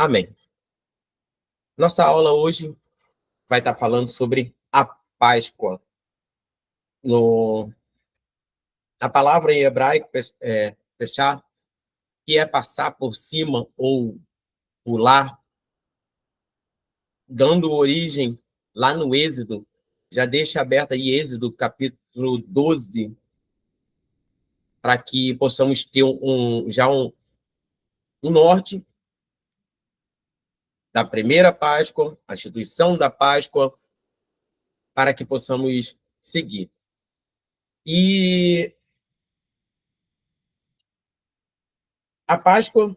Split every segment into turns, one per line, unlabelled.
Amém. Nossa aula hoje vai estar falando sobre a Páscoa. A palavra em hebraico, fechar, que é passar por cima ou pular, dando origem lá no Êxodo. Já deixa aberto aí Êxodo, capítulo 12, para que possamos ter um norte da primeira Páscoa, a instituição da Páscoa, para que possamos seguir. E a Páscoa,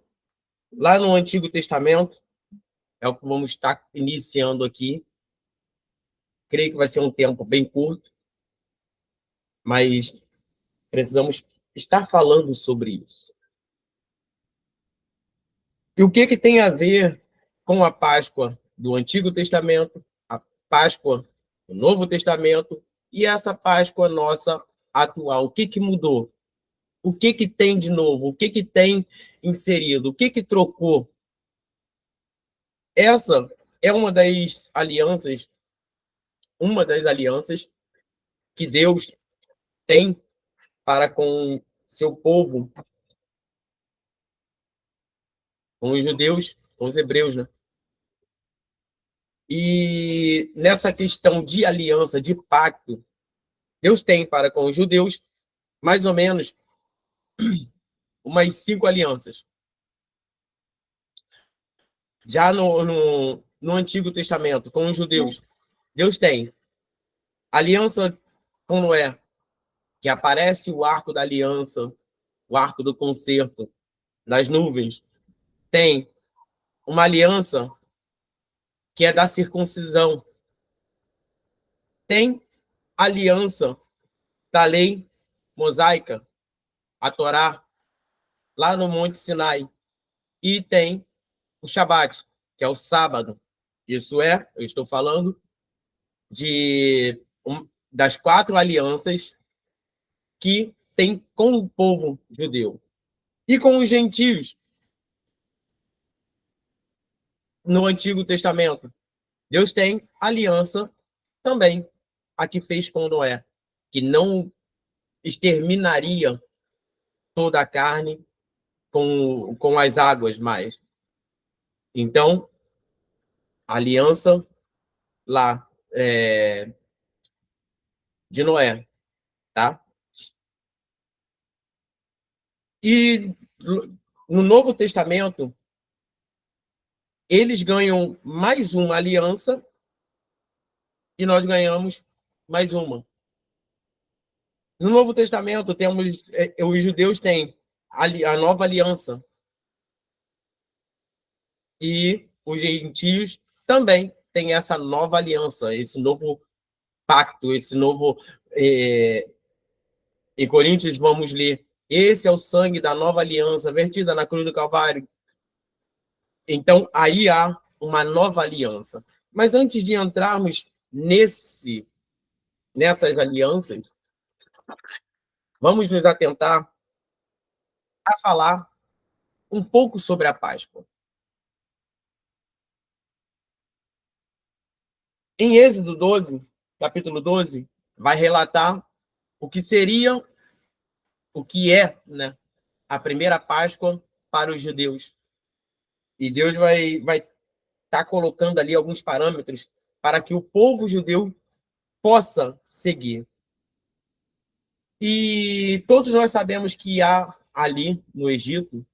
lá no Antigo Testamento, é o que vamos estar iniciando aqui. Creio que vai ser um tempo bem curto, mas precisamos estar falando sobre isso. E o que tem a ver com a Páscoa do Antigo Testamento, a Páscoa do Novo Testamento e essa Páscoa nossa atual? O que mudou? O que tem de novo? O que tem inserido? O que trocou? Essa é uma das alianças que Deus tem para com seu povo, com os judeus, com os hebreus, né? E nessa questão de aliança, de pacto, Deus tem para com os judeus mais ou menos umas 5 alianças. Já no Antigo Testamento, com os judeus, Deus tem aliança com Noé, que aparece o arco da aliança, o arco do concerto, nas nuvens. Tem uma aliança que é da circuncisão. Tem aliança da lei mosaica, a Torá, lá no Monte Sinai. E tem o Shabat, que é o sábado. Isso é, eu estou falando das 4 alianças que tem com o povo judeu. E com os gentios, no Antigo Testamento, Deus tem aliança também, a que fez com Noé, que não exterminaria toda a carne com as águas mais. Então, a aliança lá de Noé, tá? E no Novo Testamento, eles ganham mais uma aliança e nós ganhamos mais uma. No Novo Testamento, os judeus têm a nova aliança e os gentios também têm essa nova aliança, esse novo pacto, esse novo... Em Coríntios, vamos ler: esse é o sangue da nova aliança, vertida na cruz do Calvário. Então, aí há uma nova aliança. Mas antes de entrarmos nessas alianças, vamos nos atentar a falar um pouco sobre a Páscoa. Em Êxodo 12, capítulo 12, vai relatar o que seria, o que é, né, a primeira Páscoa para os judeus. E Deus vai estar colocando ali alguns parâmetros para que o povo judeu possa seguir. E todos nós sabemos que há ali no Egito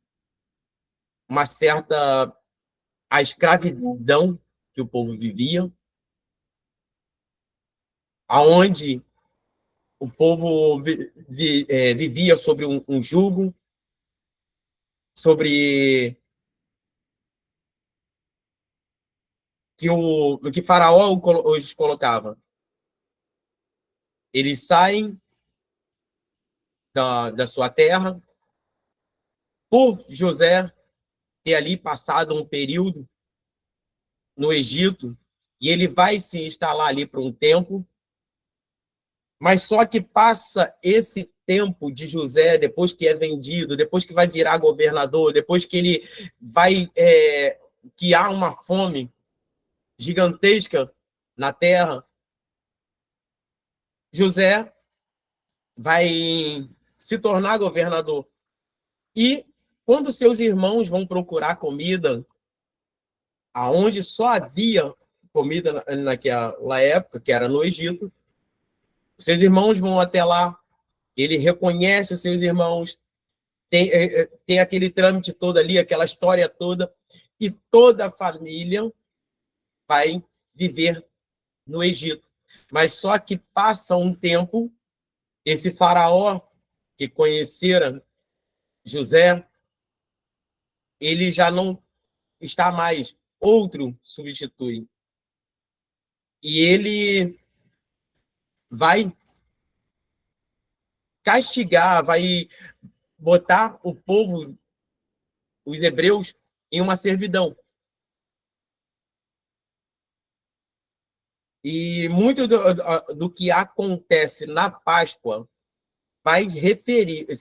uma certa a escravidão que o povo vivia, aonde o povo vivia sobre um jugo, sobre que Faraó os colocava. Eles saem da sua terra, por José ter ali passado um período no Egito, e ele vai se instalar ali por um tempo, mas só que passa esse tempo de José, depois que é vendido, depois que vai virar governador, depois que ele vai que há uma fome gigantesca na terra, José vai se tornar governador. E quando seus irmãos vão procurar comida, aonde só havia comida naquela época, que era no Egito, seus irmãos vão até lá, ele reconhece os seus irmãos, tem aquele trâmite todo ali, aquela história toda, e toda a família vai viver no Egito. Mas só que passa um tempo, esse faraó que conhecera José, ele já não está mais, outro substitui. E ele vai castigar, vai botar o povo, os hebreus, em uma servidão. E muito do que acontece na Páscoa vai se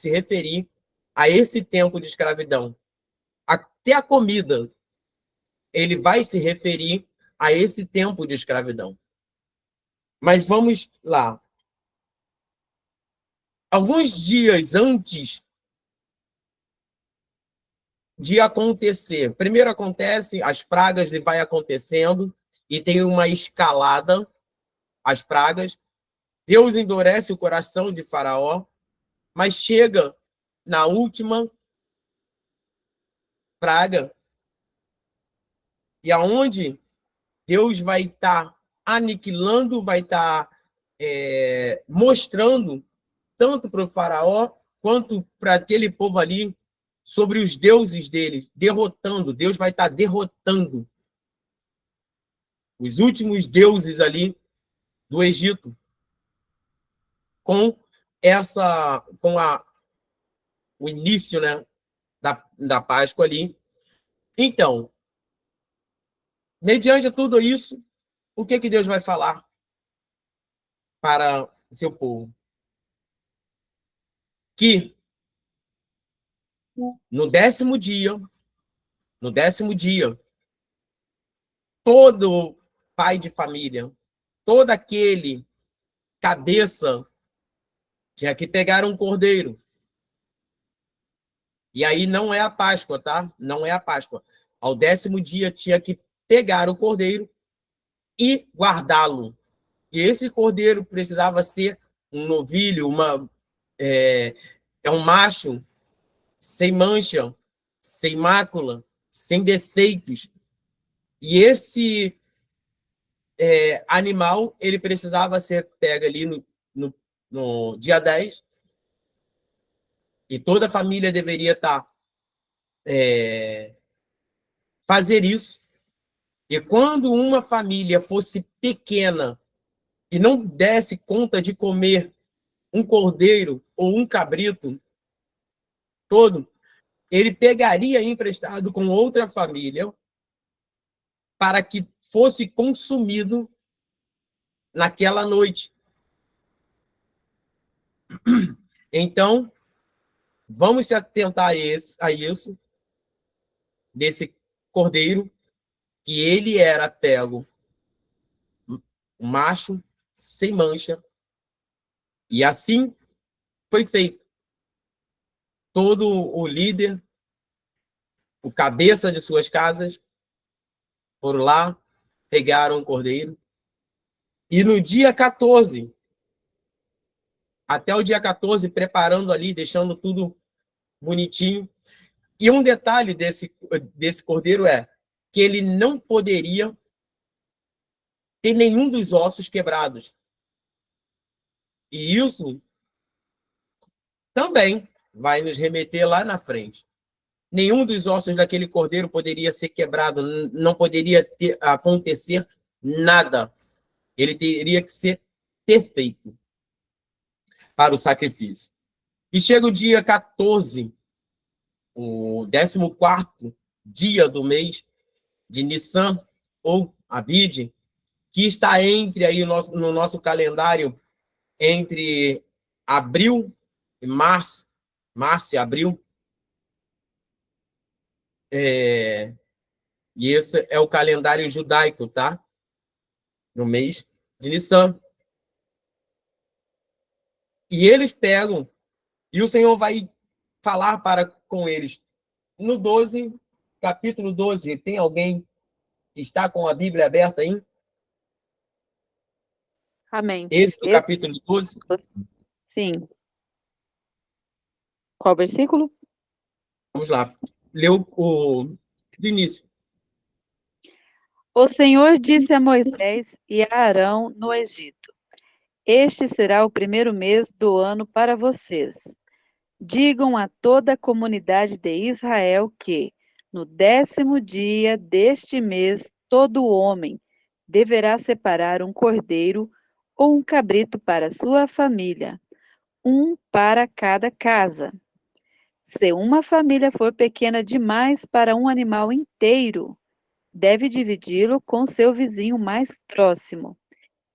referir a esse tempo de escravidão. Até a comida, ele vai se referir a esse tempo de escravidão. Mas vamos lá. Alguns dias antes de acontecer, primeiro acontece as pragas e vai acontecendo, e tem uma escalada, as pragas. Deus endurece o coração de Faraó, mas chega na última praga, e aonde Deus vai estar aniquilando, vai estar mostrando, tanto para o faraó, quanto para aquele povo ali, sobre os deuses dele, derrotando. Deus vai estar derrotando os últimos deuses ali do Egito, com o início, né, da Páscoa ali. Então, mediante tudo isso, o que Deus vai falar para o seu povo? Que no 10º dia, todo pai de família, todo aquele cabeça, tinha que pegar um cordeiro. E aí não é a Páscoa, tá? Não é a Páscoa. Ao 10º dia tinha que pegar o cordeiro e guardá-lo. E esse cordeiro precisava ser um novilho, um macho, sem mancha, sem mácula, sem defeitos. E esse animal, ele precisava ser pego ali no dia 10, e toda a família deveria fazer isso. E quando uma família fosse pequena e não desse conta de comer um cordeiro ou um cabrito todo, ele pegaria emprestado com outra família para que fosse consumido naquela noite. Então, vamos se atentar a isso, desse cordeiro, que ele era pego, macho, sem mancha, e assim foi feito. Todo o líder, o cabeça de suas casas, foram lá, pegaram o cordeiro, e no dia 14, até o dia 14, preparando ali, deixando tudo bonitinho. E um detalhe desse cordeiro é que ele não poderia ter nenhum dos ossos quebrados. E isso também vai nos remeter lá na frente. Nenhum dos ossos daquele cordeiro poderia ser quebrado, não poderia acontecer nada. Ele teria que ser perfeito para o sacrifício. E chega o dia 14, o 14º dia do mês de Nissan, ou Abide, que está entre aí no nosso calendário, entre abril e março e abril. E esse é o calendário judaico, tá? No mês de Nissan. E eles pegam, e o Senhor vai falar com eles. No 12, capítulo 12, tem alguém que está com a Bíblia aberta aí?
Amém.
Esse do capítulo 12?
Sim. Qual versículo?
Vamos lá. Leu do início.
O Senhor disse a Moisés e a Arão no Egito: Este será o primeiro mês do ano para vocês. Digam a toda a comunidade de Israel que, no 10º dia deste mês, todo homem deverá separar um cordeiro ou um cabrito para sua família, um para cada casa. Se uma família for pequena demais para um animal inteiro, deve dividi-lo com seu vizinho mais próximo,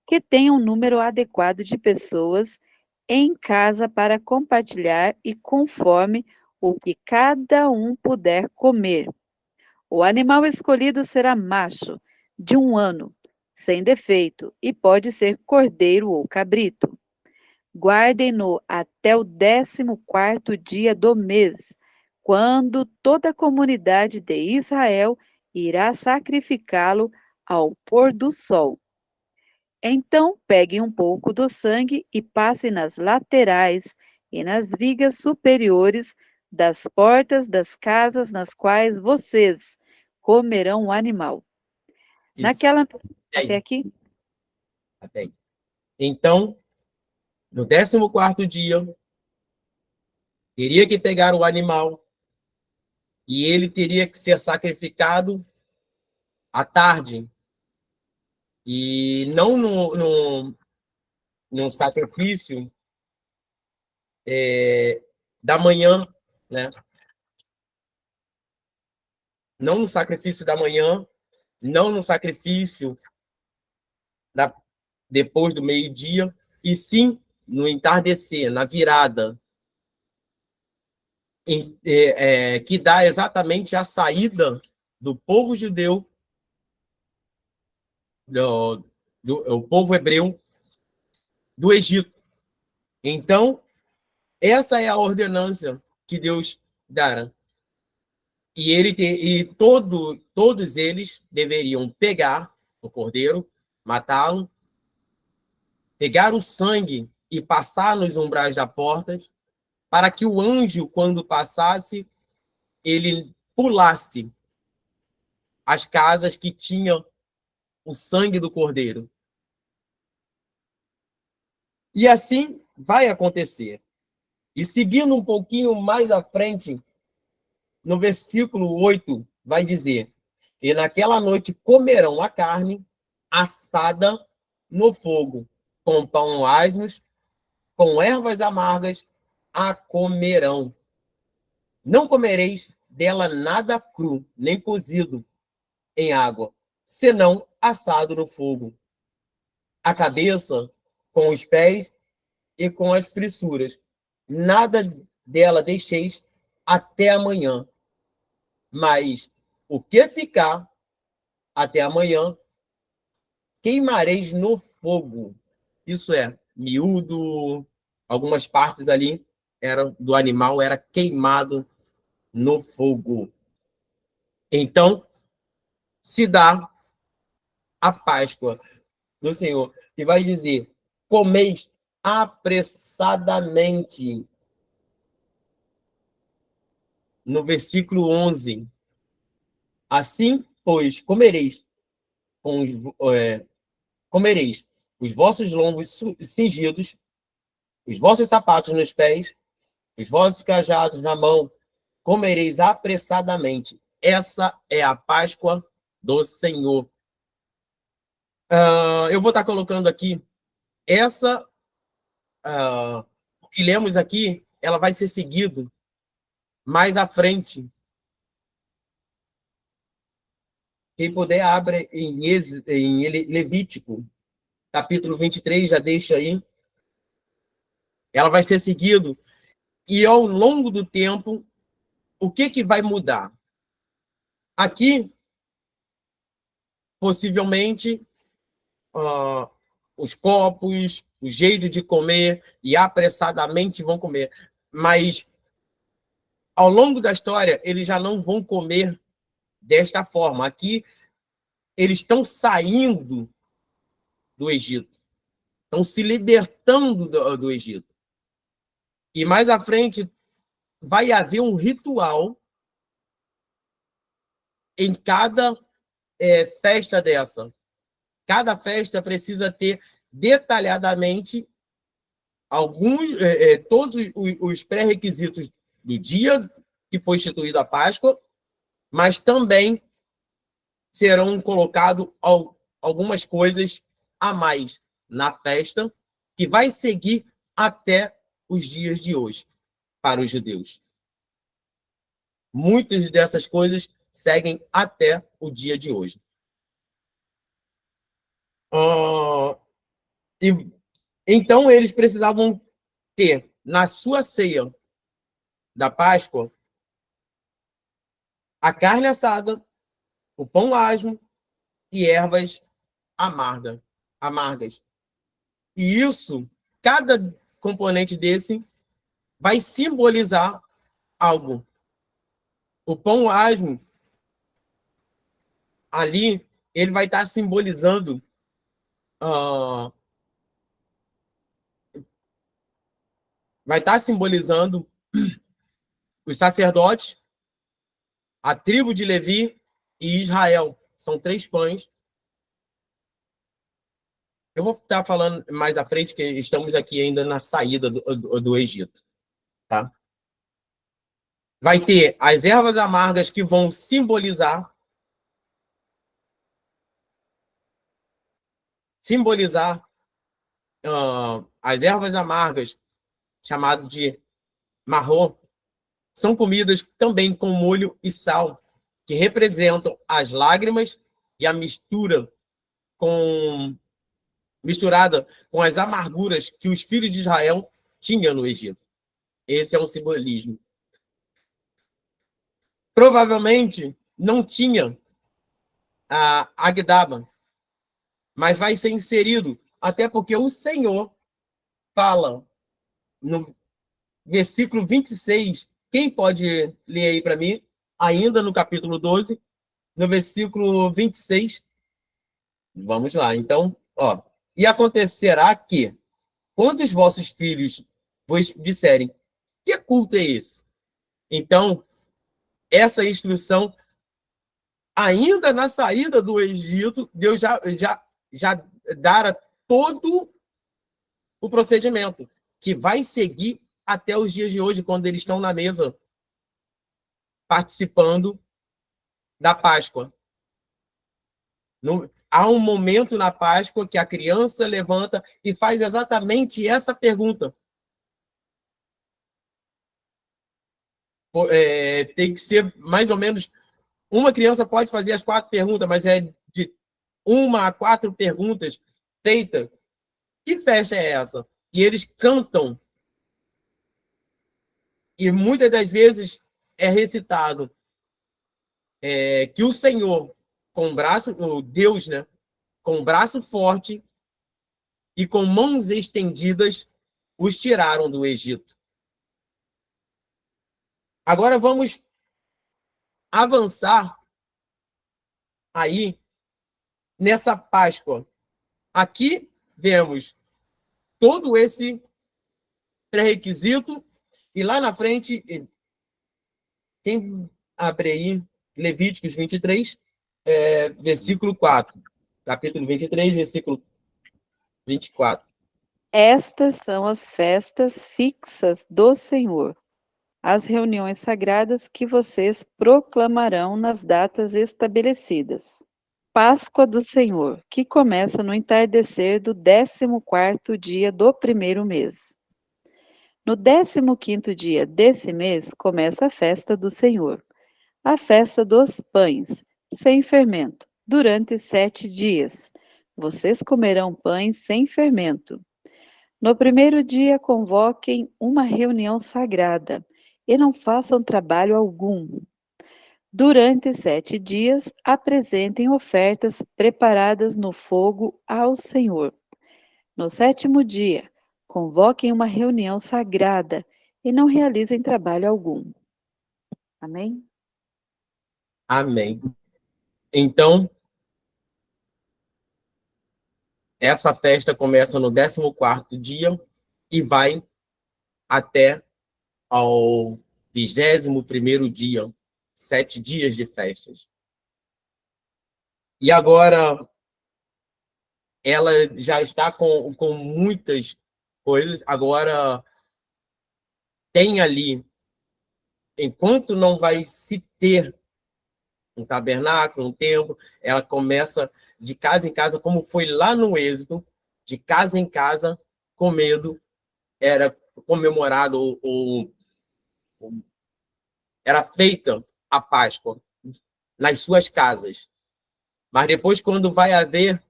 que tenha um número adequado de pessoas em casa para compartilhar e conforme o que cada um puder comer. O animal escolhido será macho, de 1 ano, sem defeito, e pode ser cordeiro ou cabrito. Guardem-no até o 14º dia do mês, quando toda a comunidade de Israel irá sacrificá-lo ao pôr do sol. Então, peguem um pouco do sangue e passem nas laterais e nas vigas superiores das portas das casas nas quais vocês comerão o animal.
Isso.
Até aqui?
Até aí. Então, no 14º dia, teria que pegar o animal e ele teria que ser sacrificado à tarde. E não no sacrifício da manhã, né? Não no sacrifício da manhã, não no sacrifício depois do meio-dia, e sim no entardecer, na virada, que dá exatamente a saída do povo judeu, o povo hebreu, do Egito. Então, essa é a ordenança que Deus dará. E todos eles deveriam pegar o cordeiro, matá-lo, pegar o sangue e passar nos umbrais da porta, para que o anjo, quando passasse, ele pulasse as casas que tinham o sangue do cordeiro. E assim vai acontecer. E seguindo um pouquinho mais à frente, no versículo 8, vai dizer: E naquela noite comerão a carne assada no fogo, com pão asmos, com ervas amargas, a comerão. Não comereis dela nada cru, nem cozido em água, senão assado no fogo. A cabeça com os pés e com as fissuras. Nada dela deixeis até amanhã. Mas o que ficar até amanhã, queimareis no fogo. Isso é, miúdo, algumas partes ali do animal era queimado no fogo. Então, se dá a Páscoa do Senhor, e vai dizer: comeis apressadamente. No versículo 11. Assim, pois, comereis os vossos lombos cingidos, os vossos sapatos nos pés, os vossos cajados na mão, comereis apressadamente. Essa é a Páscoa do Senhor. Eu vou estar colocando aqui essa, o que lemos aqui, ela vai ser seguido mais à frente. Quem puder, abre em Levítico, capítulo 23, já deixa aí. Ela vai ser seguido. E ao longo do tempo, o que vai mudar? Aqui, possivelmente os copos, o jeito de comer, e apressadamente vão comer. Mas, ao longo da história, eles já não vão comer desta forma. Aqui, eles estão saindo do Egito, estão se libertando do Egito. E mais à frente, vai haver um ritual em cada festa dessa. Cada festa precisa ter detalhadamente todos os pré-requisitos do dia que foi instituída a Páscoa, mas também serão colocadas algumas coisas a mais na festa, que vai seguir até os dias de hoje, para os judeus. Muitas dessas coisas seguem até o dia de hoje. Então, eles precisavam ter, na sua ceia da Páscoa, a carne assada, o pão asmo e ervas amargas. E isso, cada componente desse vai simbolizar algo. O pão asmo, ali, ele vai estar simbolizando os sacerdotes, a tribo de Levi e Israel. São 3 pães. Eu vou estar falando mais à frente, que estamos aqui ainda na saída do Egito. Tá? Vai ter as ervas amargas que vão simbolizar as ervas amargas, chamado de marrom, são comidas também com molho e sal, que representam as lágrimas e a misturada com as amarguras que os filhos de Israel tinham no Egito. Esse é um simbolismo. Provavelmente não tinha a Agdaba, mas vai ser inserido, até porque o Senhor fala no versículo 26. Quem pode ler aí para mim? Ainda no capítulo 12, no versículo 26. Vamos lá. Então, e acontecerá que, quando os vossos filhos vos disserem, que culto é esse? Então, essa instrução, ainda na saída do Egito, Deus já dara todo o procedimento, que vai seguir até os dias de hoje, quando eles estão na mesa participando da Páscoa. Há um momento na Páscoa que a criança levanta e faz exatamente essa pergunta. Tem que ser mais ou menos... Uma criança pode fazer as 4 perguntas, mas é de 1 a 4 perguntas feitas. Que festa é essa? E eles cantam. E muitas das vezes é recitado que o Senhor, o Deus, né, com braço forte e com mãos estendidas, os tiraram do Egito. Agora vamos avançar aí nessa Páscoa. Aqui vemos todo esse pré-requisito, e lá na frente, quem abre aí, Levíticos 23, versículo 4. Capítulo 23, versículo 24.
Estas são as festas fixas do Senhor, as reuniões sagradas que vocês proclamarão nas datas estabelecidas. Páscoa do Senhor, que começa no entardecer do 14º dia do primeiro mês. No 15º dia desse mês começa a festa do Senhor, a festa dos pães, sem fermento, durante 7 dias. Vocês comerão pães sem fermento. No primeiro dia convoquem uma reunião sagrada e não façam trabalho algum. Durante 7 dias, apresentem ofertas preparadas no fogo ao Senhor. No 7º dia, convoquem uma reunião sagrada e não realizem trabalho algum. Amém?
Amém. Então, essa festa começa no 14º dia e vai até ao 21º dia, 7 dias de festas. E agora ela já está com muitas coisas. Agora tem ali, enquanto não vai se ter um tabernáculo, um templo, ela começa de casa em casa, como foi lá no Êxodo, de casa em casa, comendo, era comemorado ou era feita a Páscoa nas suas casas. Mas depois, quando vai haver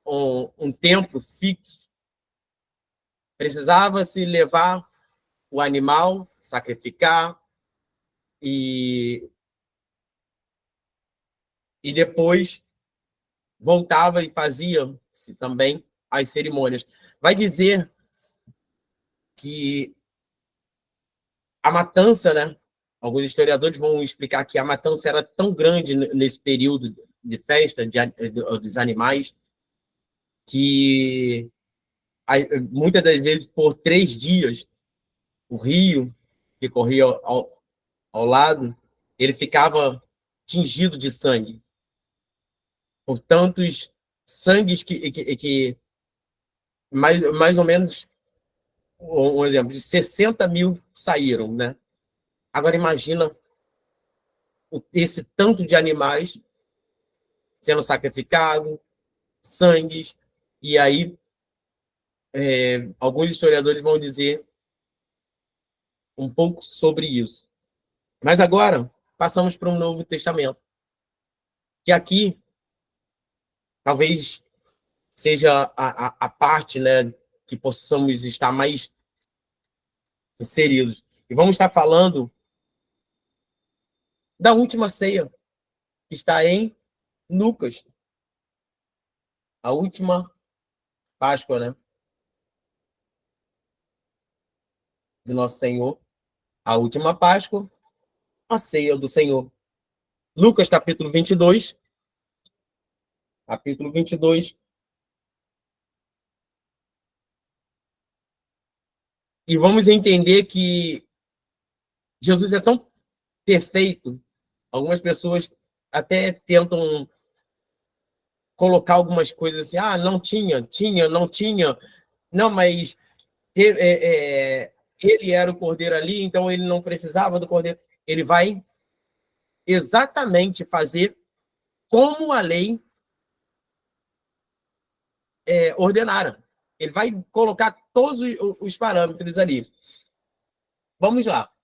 um tempo fixo, precisava-se levar o animal, sacrificar, e depois voltava e fazia-se também as cerimônias. Vai dizer que a matança, né? Alguns historiadores vão explicar que a matança era tão grande nesse período de festa dos animais que muitas das vezes por 3 dias o rio que corria ao lado ele ficava tingido de sangue por tantos sangues que mais ou menos um exemplo de 60 mil saíram, né? Agora imagina esse tanto de animais sendo sacrificados, sangues, e aí alguns historiadores vão dizer um pouco sobre isso. Mas agora passamos para um Novo Testamento, que aqui talvez seja a parte, né, que possamos estar mais inseridos. E vamos estar falando da última ceia, que está em Lucas, a última Páscoa, né, do nosso Senhor, a última Páscoa, a ceia do Senhor. Lucas, capítulo 22, capítulo 22, e vamos entender que Jesus é tão perfeito, algumas pessoas até tentam colocar algumas coisas assim, não tinha, não tinha, não, mas ele era o cordeiro ali, então ele não precisava do cordeiro. Ele vai exatamente fazer como a lei ordenara. Ele vai colocar todos os parâmetros ali. Vamos lá.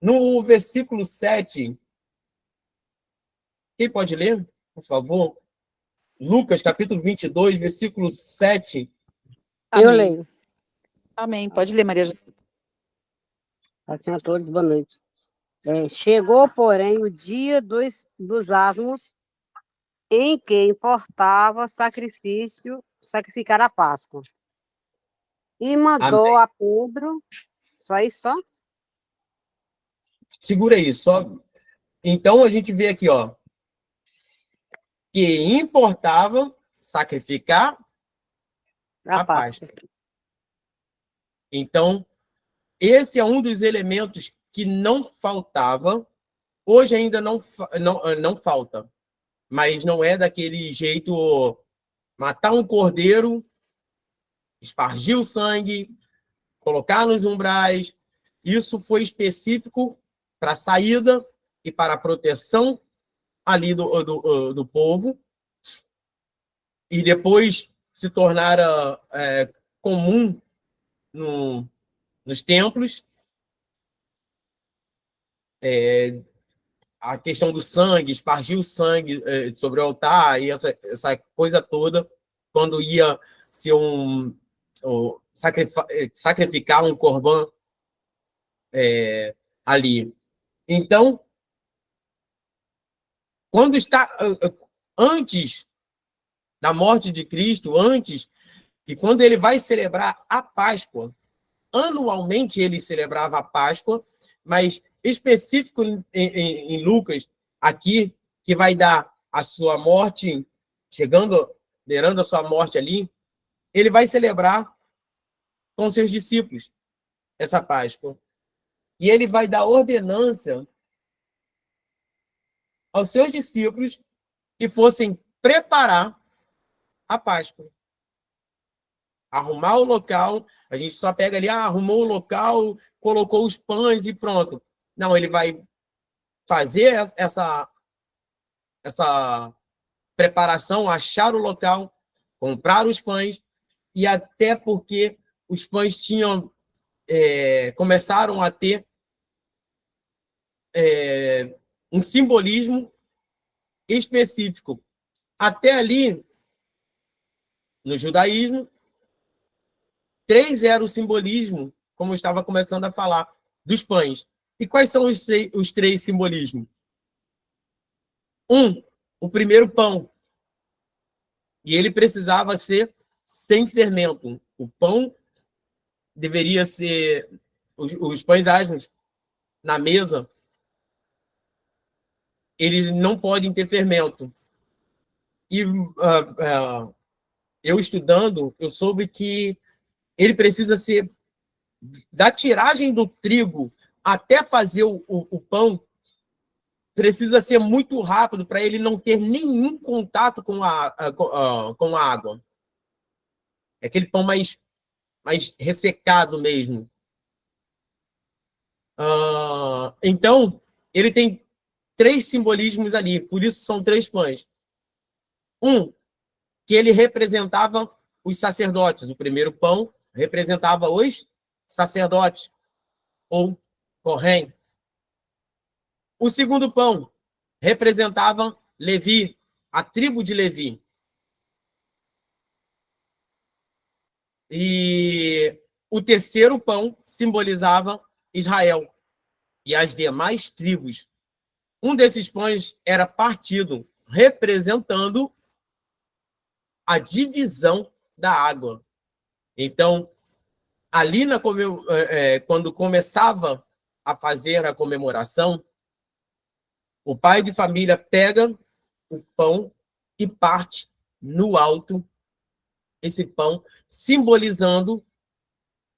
No versículo 7, quem pode ler, por favor? Lucas, capítulo 22, versículo 7.
Eu
Amém.
leio.
Amém. Pode ler, Maria.
A todos, boa noite. Chegou, porém, o dia dos asmos, em que importava sacrificar a Páscoa. E mandou
Amém.
a Pedro, só isso só?
Segura aí, só. Então a gente vê aqui, ó, que importava sacrificar
A
a
Páscoa.
Páscoa. Então, esse é um dos elementos que não faltava. Hoje ainda não falta, mas não é daquele jeito matar um cordeiro, espargir o sangue, colocar nos umbrais. Isso foi específico para a saída e para a proteção ali do povo. E depois se tornara comum nos templos, a questão do sangue, espargir o sangue sobre o altar, e essa coisa toda, quando ia se sacrificar um corban ali. Então, quando está antes da morte de Cristo, antes, e quando ele vai celebrar a Páscoa, anualmente ele celebrava a Páscoa, mas específico em Lucas, aqui, que vai dar a sua morte, beirando a sua morte ali, ele vai celebrar com seus discípulos essa Páscoa. E ele vai dar ordenância aos seus discípulos que fossem preparar a Páscoa. Arrumar o local, a gente só pega ali, arrumou o local, colocou os pães e pronto. Não, ele vai fazer essa preparação, achar o local, comprar os pães, e até porque os pães começaram a ter um simbolismo específico. Até ali, no judaísmo, 3 era o simbolismo, como eu estava começando a falar, dos pães. E quais são os 3 simbolismos? O primeiro pão. E ele precisava ser sem fermento. O pão deveria ser... Os pães asmos na mesa, eles não podem ter fermento. E eu estudando, eu soube que ele precisa ser... Da tiragem do trigo até fazer o pão, precisa ser muito rápido para ele não ter nenhum contato com a água. É aquele pão mais ressecado mesmo. Então, ele tem 3 simbolismos ali, por isso são 3 pães. Que ele representava os sacerdotes. O primeiro pão representava os sacerdotes, ou Corém. O segundo pão representava Levi, a tribo de Levi. E o terceiro pão simbolizava Israel e as demais tribos. Um desses pães era partido, representando a divisão da água. Então, ali quando começava a fazer a comemoração, o pai de família pega o pão e parte no alto esse pão, simbolizando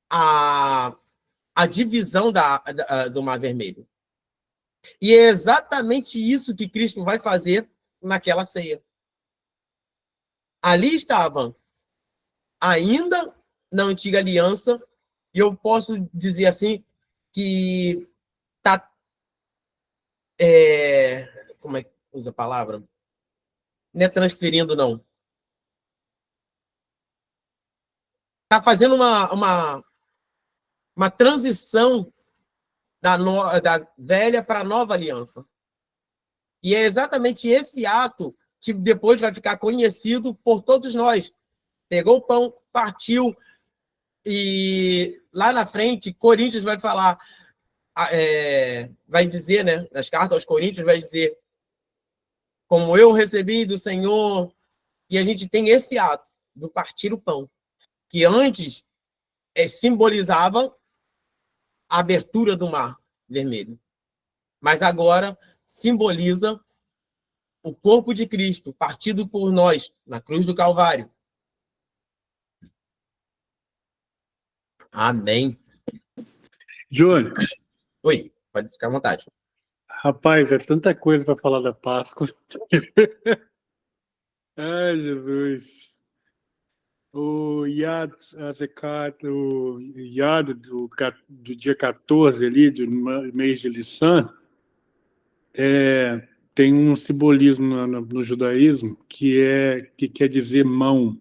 a divisão do Mar Vermelho. E é exatamente isso que Cristo vai fazer naquela ceia. Ali estava, ainda na antiga aliança, e eu posso dizer assim, que está... como é que usa a palavra? Não é transferindo, não. Está fazendo uma transição da velha para a nova aliança. E é exatamente esse ato que depois vai ficar conhecido por todos nós. Pegou o pão, partiu, e lá na frente, Coríntios vai falar, vai dizer, né, nas cartas aos Coríntios, vai dizer, como eu recebi do Senhor, e a gente tem esse ato do partir o pão, que antes simbolizava a abertura do Mar Vermelho, mas agora simboliza o corpo de Cristo partido por nós na cruz do Calvário. Amém.
Júnior.
Oi, pode ficar à vontade.
Rapaz, é tanta coisa para falar da Páscoa. Ai, Jesus. O Yad Azekat, o Yad do dia 14 ali, do mês de Nissan, tem um simbolismo no judaísmo que quer dizer mão.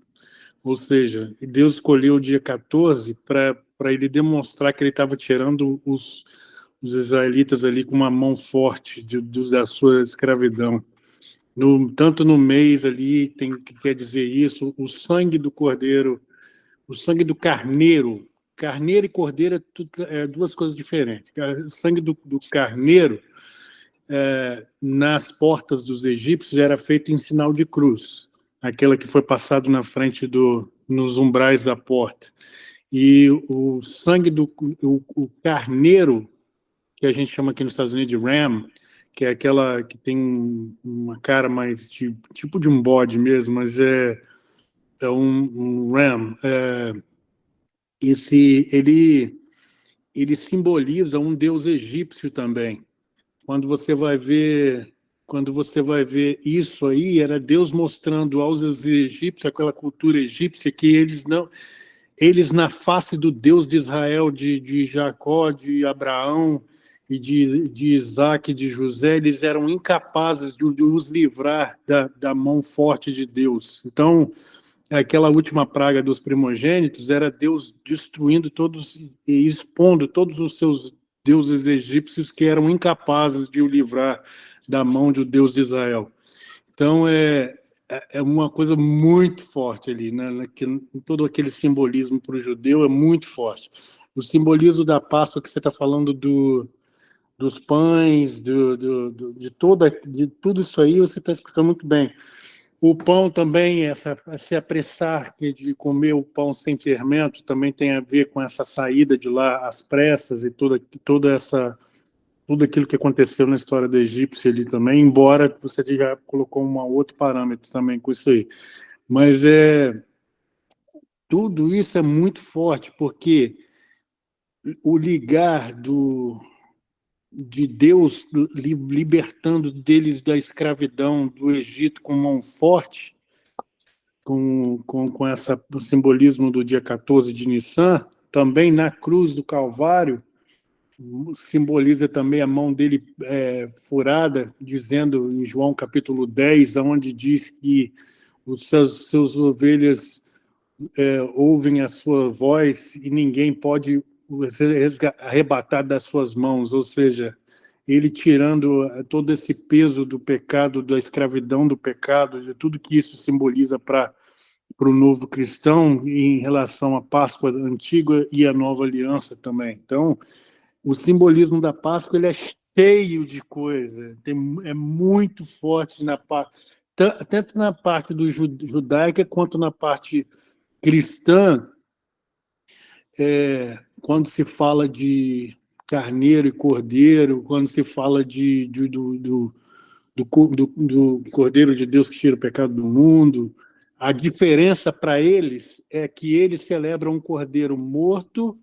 Ou seja, Deus escolheu o dia 14 para ele demonstrar que ele estava tirando os israelitas ali com uma mão forte da sua escravidão. Tanto no mês ali, que quer dizer isso, o sangue do cordeiro, o sangue do carneiro e cordeiro é duas coisas diferentes. O sangue do carneiro nas portas dos egípcios era feito em sinal de cruz, aquela que foi passado na frente nos umbrais da porta. E o sangue o carneiro, que a gente chama aqui nos Estados Unidos de ram, que é aquela que tem uma cara mais tipo de um bode mesmo, mas é um ram. Ele simboliza um deus egípcio também. Quando você vai ver isso aí, era Deus mostrando aos egípcios, aquela cultura egípcia, que eles na face do Deus de Israel, de Jacó, de Abraão e de Isaac, de José, eles eram incapazes de os livrar da mão forte de Deus. Então, aquela última praga dos primogênitos era Deus destruindo todos e expondo todos os seus deuses egípcios que eram incapazes de o livrar da mão do Deus de Israel. Então, é uma coisa muito forte ali, né? Todo aquele simbolismo para o judeu é muito forte. O simbolismo da Páscoa que você está falando dos pães, de tudo isso aí, você está explicando muito bem. O pão também, se apressar de comer o pão sem fermento, também tem a ver com essa saída de lá às pressas e tudo aquilo que aconteceu na história da egípcia ali também, embora você já colocou um outro parâmetro também com isso aí. Mas tudo isso é muito forte, porque o ligar de Deus libertando deles da escravidão do Egito com mão forte, com o simbolismo do dia 14 de Nissan, também na cruz do Calvário, simboliza também a mão dele furada, dizendo em João capítulo 10, onde diz que os seus ovelhas ouvem a sua voz e ninguém pode arrebatar das suas mãos, ou seja, ele tirando todo esse peso do pecado, da escravidão do pecado, de tudo que isso simboliza para o novo cristão em relação à Páscoa antiga e à nova aliança também. Então, o simbolismo da Páscoa ele é cheio de coisa, é muito forte tanto na parte judaica quanto na parte cristã. Quando se fala de carneiro e cordeiro, quando se fala do Cordeiro de Deus que tira o pecado do mundo, a diferença para eles é que eles celebram um cordeiro morto,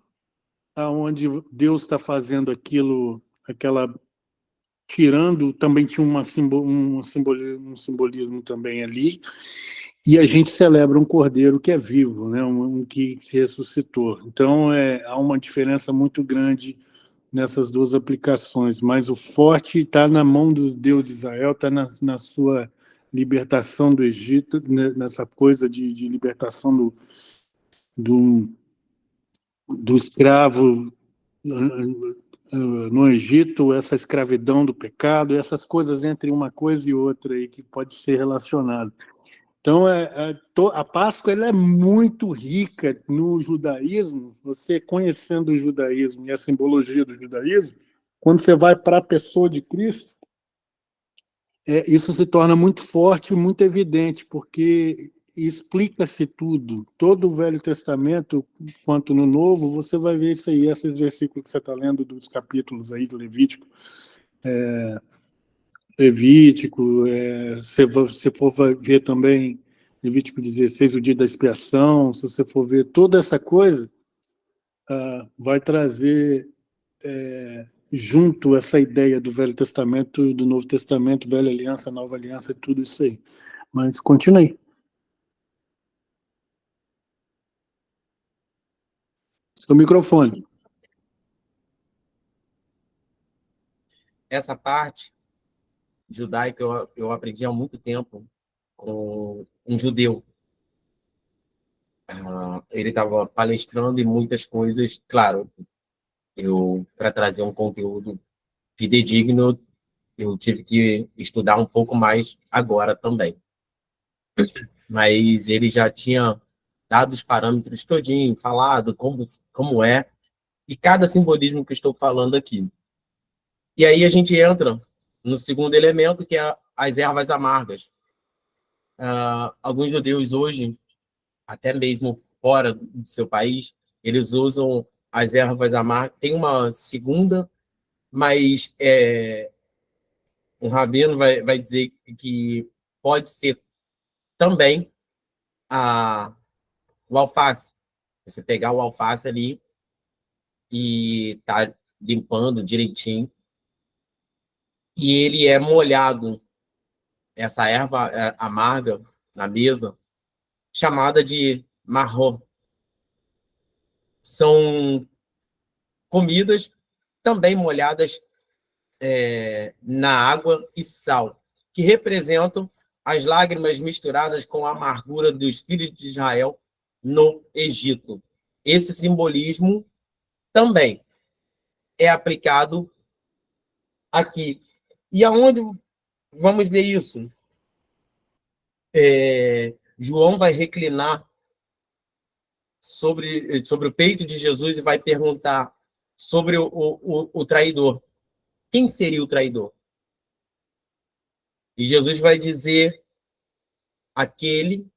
aonde Deus está fazendo tirando, também tinha um simbolismo também ali, e a gente celebra um cordeiro que é vivo, né? Um que se ressuscitou. Então, há uma diferença muito grande nessas duas aplicações, mas o forte está na mão do Deus de Israel, está na sua libertação do Egito, né? Nessa coisa de libertação do escravo no Egito, essa escravidão do pecado, essas coisas entre uma coisa e outra aí que pode ser relacionado. Então, a Páscoa ela é muito rica no judaísmo. Você conhecendo o judaísmo e a simbologia do judaísmo, quando você vai para a pessoa de Cristo, isso se torna muito forte e muito evidente, porque explica-se tudo. Todo o Velho Testamento, quanto no Novo, você vai ver isso aí, esses versículos que você está lendo dos capítulos aí do Levítico. Se você for ver também Levítico 16, o dia da expiação, se você for ver toda essa coisa, vai trazer junto essa ideia do Velho Testamento, do Novo Testamento, Velha Aliança, Nova Aliança, tudo isso aí. Mas continue. Seu microfone.
Essa parte judaica eu aprendi há muito tempo com um judeu. Ele estava palestrando e muitas coisas, claro, para trazer um conteúdo fidedigno, eu tive que estudar um pouco mais agora também. Mas ele já tinha dado os parâmetros todinho, falado como é, e cada simbolismo que eu estou falando aqui. E aí a gente entra no segundo elemento, que é as ervas amargas. Alguns judeus hoje, até mesmo fora do seu país, eles usam as ervas amargas. Tem uma segunda, mas um rabino vai dizer que pode ser também o alface. Você pegar o alface ali e tá limpando direitinho, e ele é molhado, essa erva amarga na mesa, chamada de marrom. São comidas também molhadas na água e sal, que representam as lágrimas misturadas com a amargura dos filhos de Israel no Egito. Esse simbolismo também é aplicado aqui. E aonde vamos ver isso? João vai reclinar sobre o peito de Jesus e vai perguntar sobre o traidor. Quem seria o traidor? E Jesus vai dizer: aquele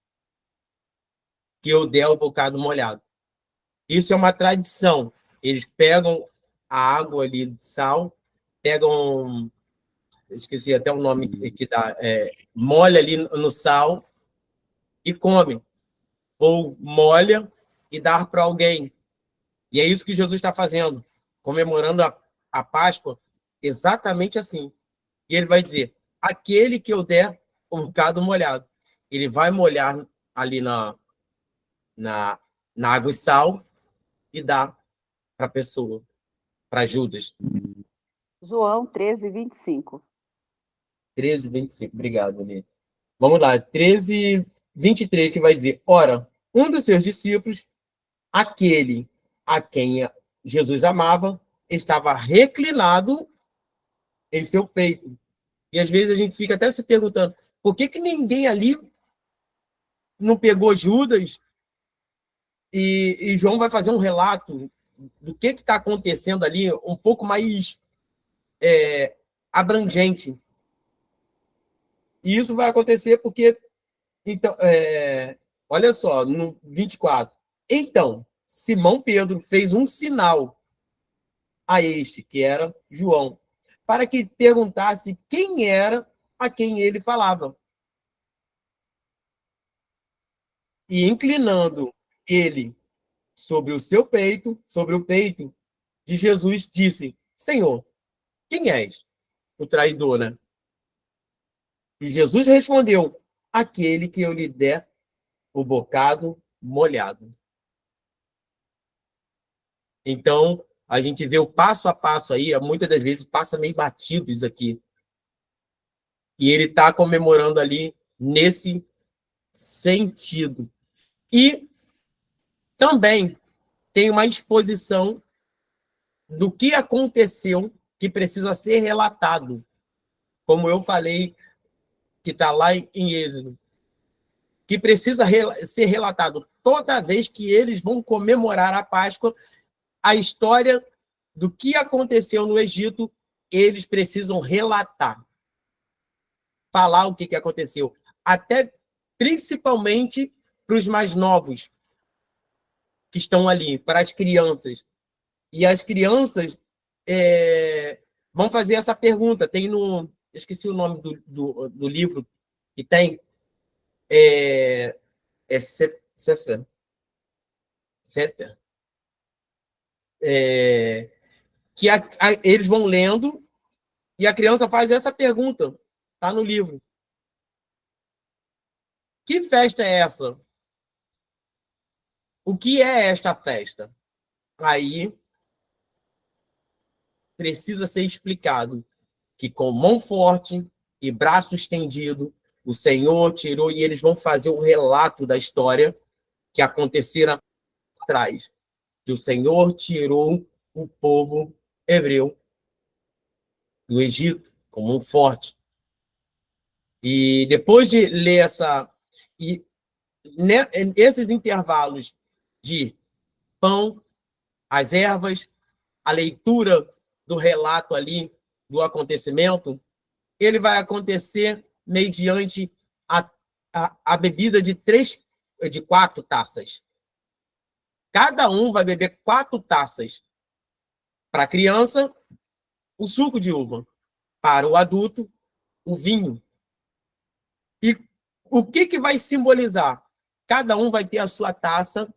que eu der o bocado molhado. Isso é uma tradição. Eles pegam a água ali de sal, pegam, eu esqueci até o nome que dá, molha ali no sal e come. Ou molha e dá para alguém. E é isso que Jesus está fazendo, comemorando a Páscoa exatamente assim. E ele vai dizer: aquele que eu der um bocado molhado. Ele vai molhar ali na água e sal e dá para a pessoa, para Judas.
João 13:25.
13:25. Obrigado, Lê. Vamos lá, 13:23, que vai dizer: ora, um dos seus discípulos, aquele a quem Jesus amava, estava reclinado em seu peito. E às vezes a gente fica até se perguntando: por que ninguém ali não pegou Judas? E João vai fazer um relato do que está acontecendo ali, um pouco mais abrangente. E isso vai acontecer porque, então, olha só, no 24. Então, Simão Pedro fez um sinal a este, que era João, para que perguntasse quem era a quem ele falava. E inclinando ele sobre o peito de Jesus, disse: Senhor, quem és? O traidor, né? E Jesus respondeu: aquele que eu lhe der o bocado molhado. Então, a gente vê o passo a passo aí, muitas das vezes passa meio batido isso aqui. E ele está comemorando ali nesse sentido. E também tem uma exposição do que aconteceu que precisa ser relatado. Como eu falei, que está lá em Êxodo, que precisa ser relatado toda vez que eles vão comemorar a Páscoa, a história do que aconteceu no Egito, eles precisam relatar, falar o que aconteceu, até principalmente para os mais novos que estão ali, para as crianças. E as crianças vão fazer essa pergunta. Tem eu esqueci o nome do livro que tem. Sefer. Que eles vão lendo e a criança faz essa pergunta. Está no livro. Que festa é essa? O que é esta festa? Aí precisa ser explicado que com mão forte e braço estendido, o Senhor tirou, e eles vão fazer o relato da história que acontecera atrás, que o Senhor tirou o povo hebreu do Egito com mão forte. E depois de ler esses intervalos de pão, as ervas, a leitura do relato ali do acontecimento, ele vai acontecer mediante a bebida de 4 taças. Cada um vai beber 4 taças. Para a criança, o suco de uva. Para o adulto, o vinho. E o que vai simbolizar? Cada um vai ter a sua taça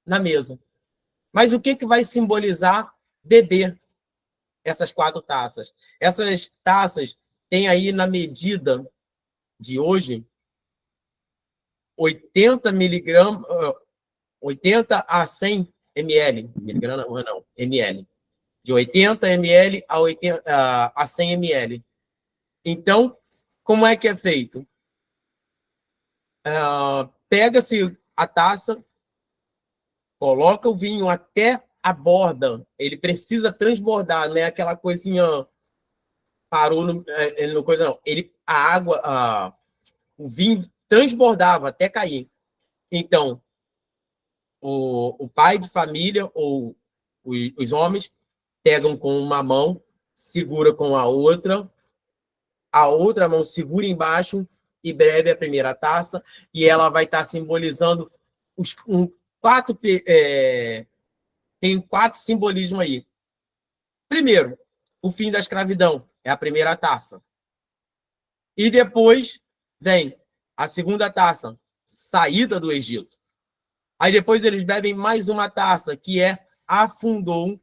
na mesa. Mas o que vai simbolizar beber essas 4 taças? Essas taças têm aí na medida de hoje 80 miligramas, 80 a 100 ml. Miligrama não, ml. De 80 ml a 100 ml. Então, como é que é feito? Pega-se a taça, coloca o vinho até a borda. Ele precisa transbordar, não é aquela coisinha parou no coisa não. O vinho transbordava até cair. Então, o pai de família ou os homens pegam com uma mão, segura com a outra mão segura embaixo e bebe a primeira taça, e ela vai estar simbolizando tem 4 simbolismos aí. Primeiro, o fim da escravidão, é a primeira taça. E depois vem a segunda taça, saída do Egito. Aí depois eles bebem mais uma taça, que afundou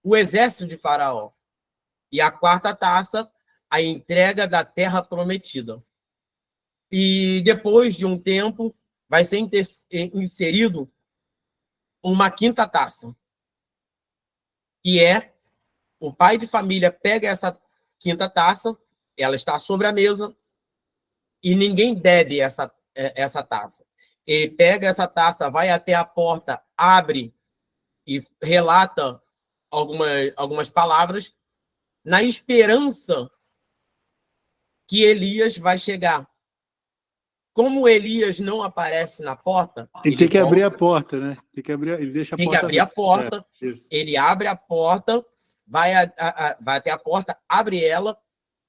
o exército de Faraó. E a 4ª taça, a entrega da terra prometida. E depois de um tempo, vai ser inserido uma 5ª taça, que o pai de família pega essa 5ª taça, ela está sobre a mesa, e ninguém bebe essa taça. Ele pega essa taça, vai até a porta, abre e relata algumas palavras, na esperança que Elias vai chegar. Como Elias não aparece na porta...
Ele tem que abrir a porta, né? Ele deixa a
tem
porta
que abrir a porta, ele abre a porta, vai até a porta, abre ela,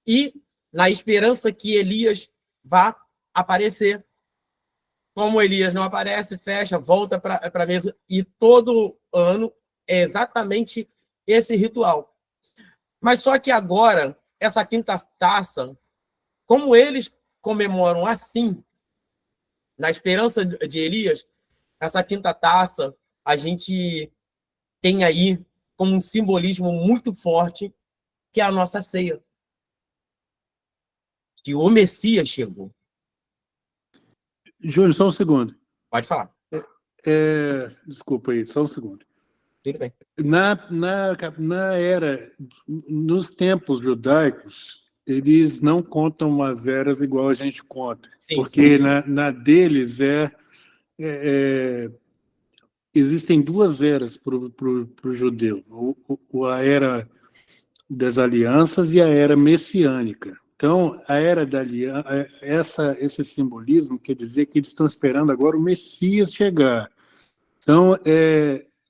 e na esperança que Elias vá aparecer. Como Elias não aparece, fecha, volta para a mesa, e todo ano é exatamente esse ritual. Mas só que agora, essa 5ª taça, como eles comemoram assim, na esperança de Elias, essa 5ª taça, a gente tem aí como um simbolismo muito forte, que é a nossa ceia. Que o Messias chegou.
Júlio, só um segundo.
Pode falar.
Desculpa aí, só um segundo.
Tudo bem.
Na era, nos tempos judaicos, eles não contam as eras igual a gente conta.
Sim,
porque
sim.
na deles existem 2 eras para o judeu. A era das alianças e a era messiânica. Então, a era da aliança, esse simbolismo quer dizer que eles estão esperando agora o Messias chegar. Então,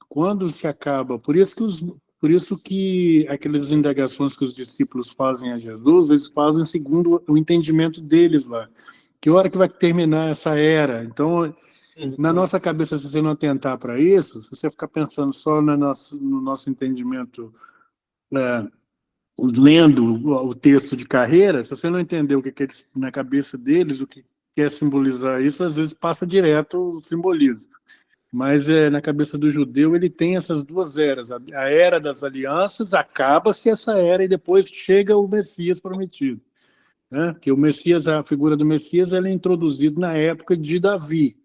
quando se acaba, por isso que aquelas indagações que os discípulos fazem a Jesus, eles fazem segundo o entendimento deles lá. Que hora que vai terminar essa era? Então, na nossa cabeça, se você não atentar para isso, se você ficar pensando só no nosso entendimento, lendo o texto de carreira, se você não entender o que na cabeça deles, o que quer simbolizar isso, às vezes passa direto o simbolismo. Mas na cabeça do judeu ele tem essas 2 eras. A era das alianças, acaba-se essa era e depois chega o Messias prometido. Né? Porque o Messias, a figura do Messias, ela é introduzida na época de Davi.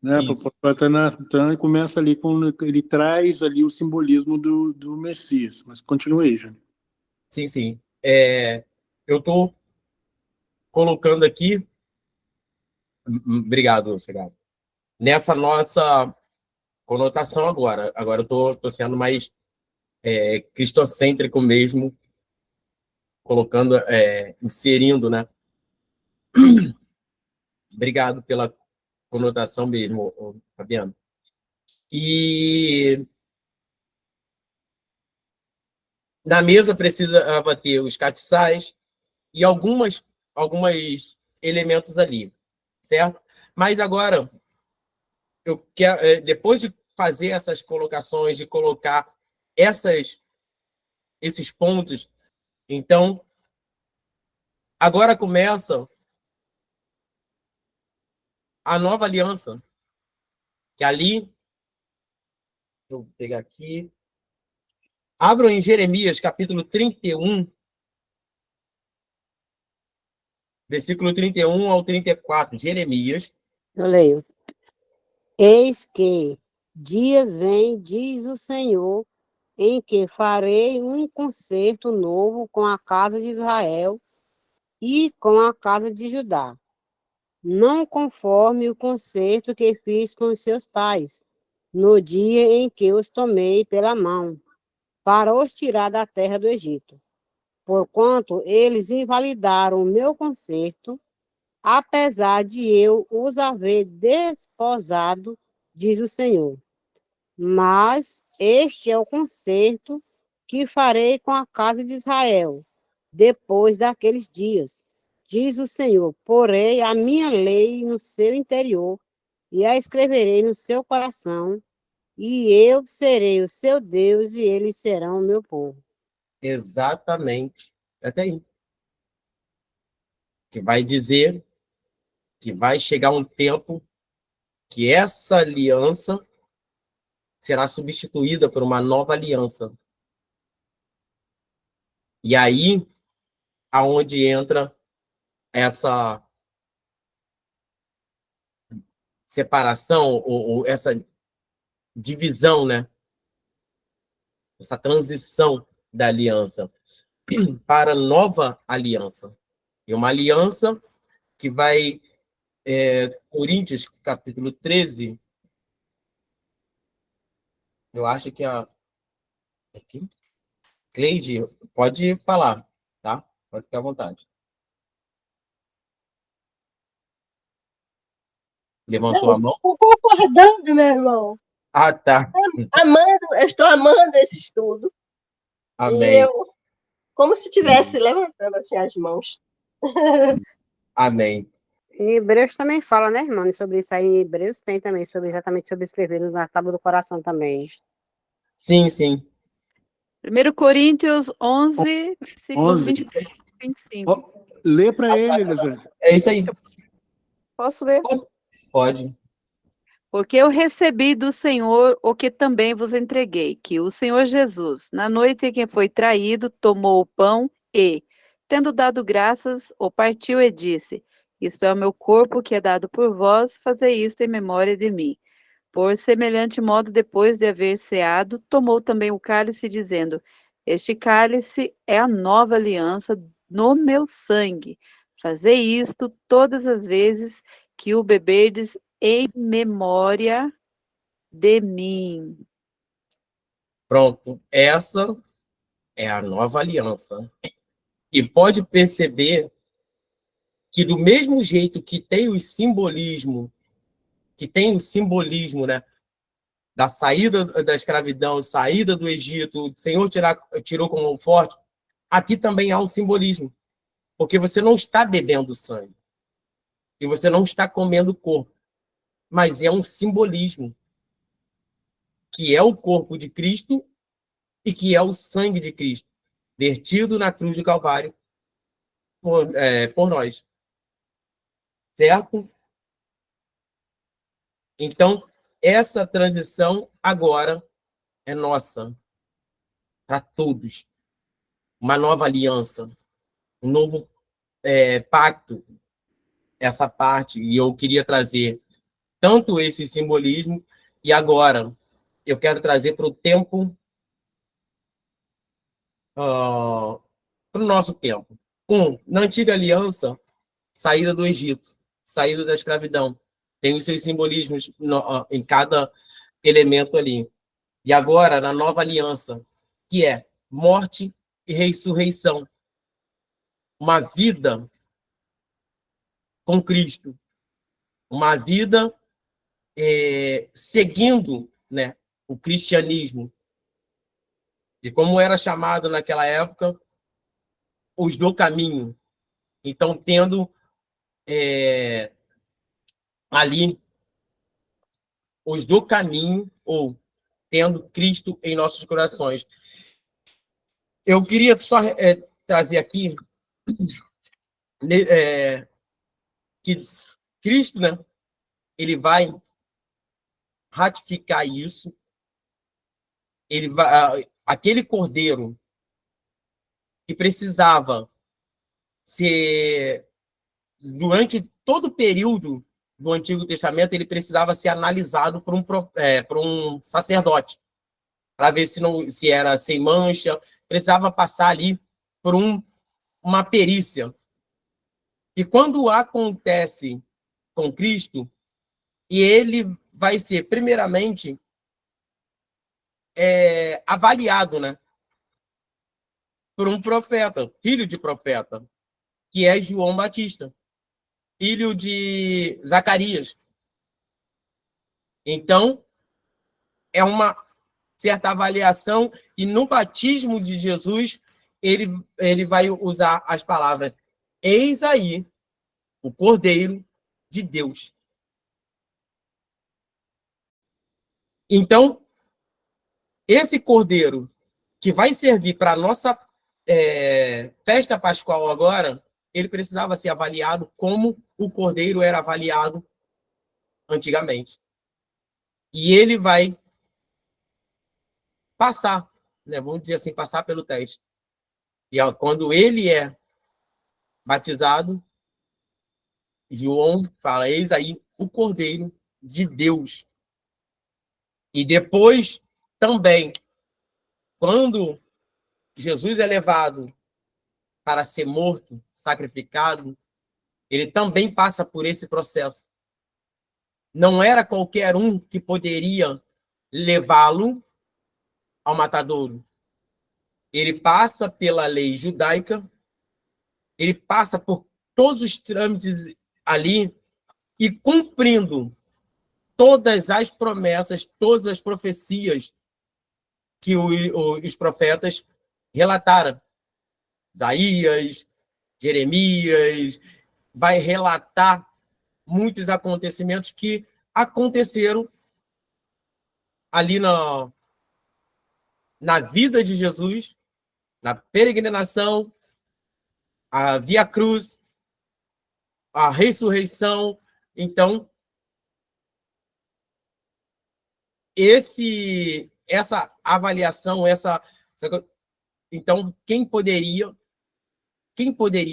Né? Então começa ali, ele traz ali o simbolismo do Messias. Mas continue aí, Jânio.
Sim, sim. Eu estou colocando aqui... Obrigado, Segado. Nessa nossa conotação agora. Agora eu estou sendo mais cristocêntrico mesmo, colocando, inserindo, né? Obrigado pela conotação mesmo, Fabiano. E na mesa precisava ter os castiçais e alguns elementos ali, certo? Mas agora, eu quero, depois de fazer essas colocações, de colocar esses pontos, então, agora começa a nova aliança, que ali, vou pegar aqui, abram em Jeremias, capítulo 31, versículo 31 ao 34, Jeremias.
Eu leio. Eis que dias vêm, diz o Senhor, em que farei um concerto novo com a casa de Israel e com a casa de Judá, não conforme o concerto que fiz com os seus pais, no dia em que os tomei pela mão, para os tirar da terra do Egito. Porquanto eles invalidaram o meu concerto, apesar de eu os haver desposado, diz o Senhor. Mas este é o concerto que farei com a casa de Israel, depois daqueles dias, diz o Senhor. Porei a minha lei no seu interior e a escreverei no seu coração, e eu serei o seu Deus e eles serão o meu povo.
Exatamente. Até aí. Que vai dizer que vai chegar um tempo que essa aliança será substituída por uma nova aliança. E aí, aonde entra essa separação, ou essa divisão, né? Essa transição da aliança para a nova aliança. E uma aliança que vai, Coríntios, capítulo 13, eu acho que aqui, Cleide, pode falar, tá? Pode ficar à vontade. Levantou a mão?
Estou concordando, meu irmão.
Ah, tá.
Eu estou amando esse estudo.
Amém.
E eu, como se estivesse levantando assim as mãos.
Amém.
Em Hebreus também fala, né, irmão? Sobre isso aí, em Hebreus tem também, exatamente sobre escrever na tábua do coração também.
Sim, sim.
1 Coríntios 11, versículos
11.
23 e 25.
Lê para ele, Elisângela.
É isso aí.
Posso ler?
Pode.
Porque eu recebi do Senhor o que também vos entreguei, que o Senhor Jesus, na noite em que foi traído, tomou o pão e, tendo dado graças, o partiu e disse: Isto é o meu corpo que é dado por vós, fazei isto em memória de mim. Por semelhante modo, depois de haver ceado, tomou também o cálice, dizendo: Este cálice é a nova aliança no meu sangue. Fazei isto todas as vezes que o beberdes em memória de mim.
Pronto. Essa é a nova aliança. E pode perceber que do mesmo jeito que tem o simbolismo, né, da saída da escravidão, saída do Egito, o Senhor tirou com mão forte, aqui também há um simbolismo, porque você não está bebendo sangue e você não está comendo corpo, mas é um simbolismo que é o corpo de Cristo e que é o sangue de Cristo, vertido na cruz do Calvário por nós. Certo? Então, essa transição agora é nossa, para todos. Uma nova aliança, um novo pacto, essa parte, e eu queria trazer tanto esse simbolismo, e agora eu quero trazer para o tempo, para o nosso tempo. Na antiga aliança, saída do Egito, saída da escravidão, tem os seus simbolismos em cada elemento ali. E agora, na nova aliança, que é morte e ressurreição. Uma vida com Cristo. Uma vida seguindo, né, o cristianismo. E como era chamado naquela época, os do caminho. Então, tendo ali os do caminho, ou tendo Cristo em nossos corações. Eu queria só trazer aqui que Cristo, né, ele vai ratificar isso. Ele vai, aquele cordeiro que precisava ser, durante todo o período do Antigo Testamento, ele precisava ser analisado por um sacerdote, para ver se era sem mancha, precisava passar ali por uma perícia. E quando acontece com Cristo, e ele vai ser, primeiramente, avaliado, né, por um profeta, filho de profeta, que é João Batista, filho de Zacarias. Então, é uma certa avaliação, e no batismo de Jesus, ele vai usar as palavras: eis aí o Cordeiro de Deus. Então, esse Cordeiro que vai servir para a nossa festa pascual agora, ele precisava ser avaliado como o Cordeiro era avaliado antigamente. E ele vai passar, né, vamos dizer assim, passar pelo teste. E quando ele é batizado, João fala: eis aí o Cordeiro de Deus. E depois, também, quando Jesus é levado para ser morto, sacrificado, ele também passa por esse processo. Não era qualquer um que poderia levá-lo ao matadouro. Ele passa pela lei judaica, ele passa por todos os trâmites ali, e cumprindo todas as promessas, todas as profecias que os profetas relataram. Isaías, Jeremias, vai relatar muitos acontecimentos que aconteceram ali na vida de Jesus, na peregrinação, a Via Cruz, a ressurreição. Então, essa avaliação, então, quem poderia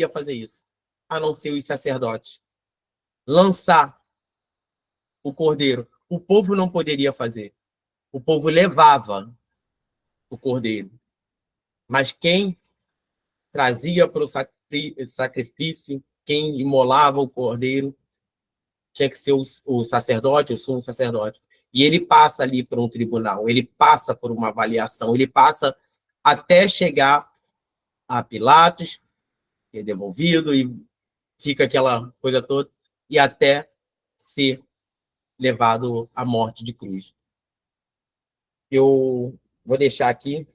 fazer isso? A não ser os sacerdotes. Lançar o cordeiro. O povo não poderia fazer. O povo levava o cordeiro. Mas quem trazia para o sacrifício, quem imolava o cordeiro, tinha que ser o sacerdote, o sumo sacerdote. E ele passa ali por um tribunal, ele passa por uma avaliação, ele passa até chegar a Pilatos, que é devolvido, e fica aquela coisa toda, e até ser levado à morte de cruz. Eu vou deixar aqui.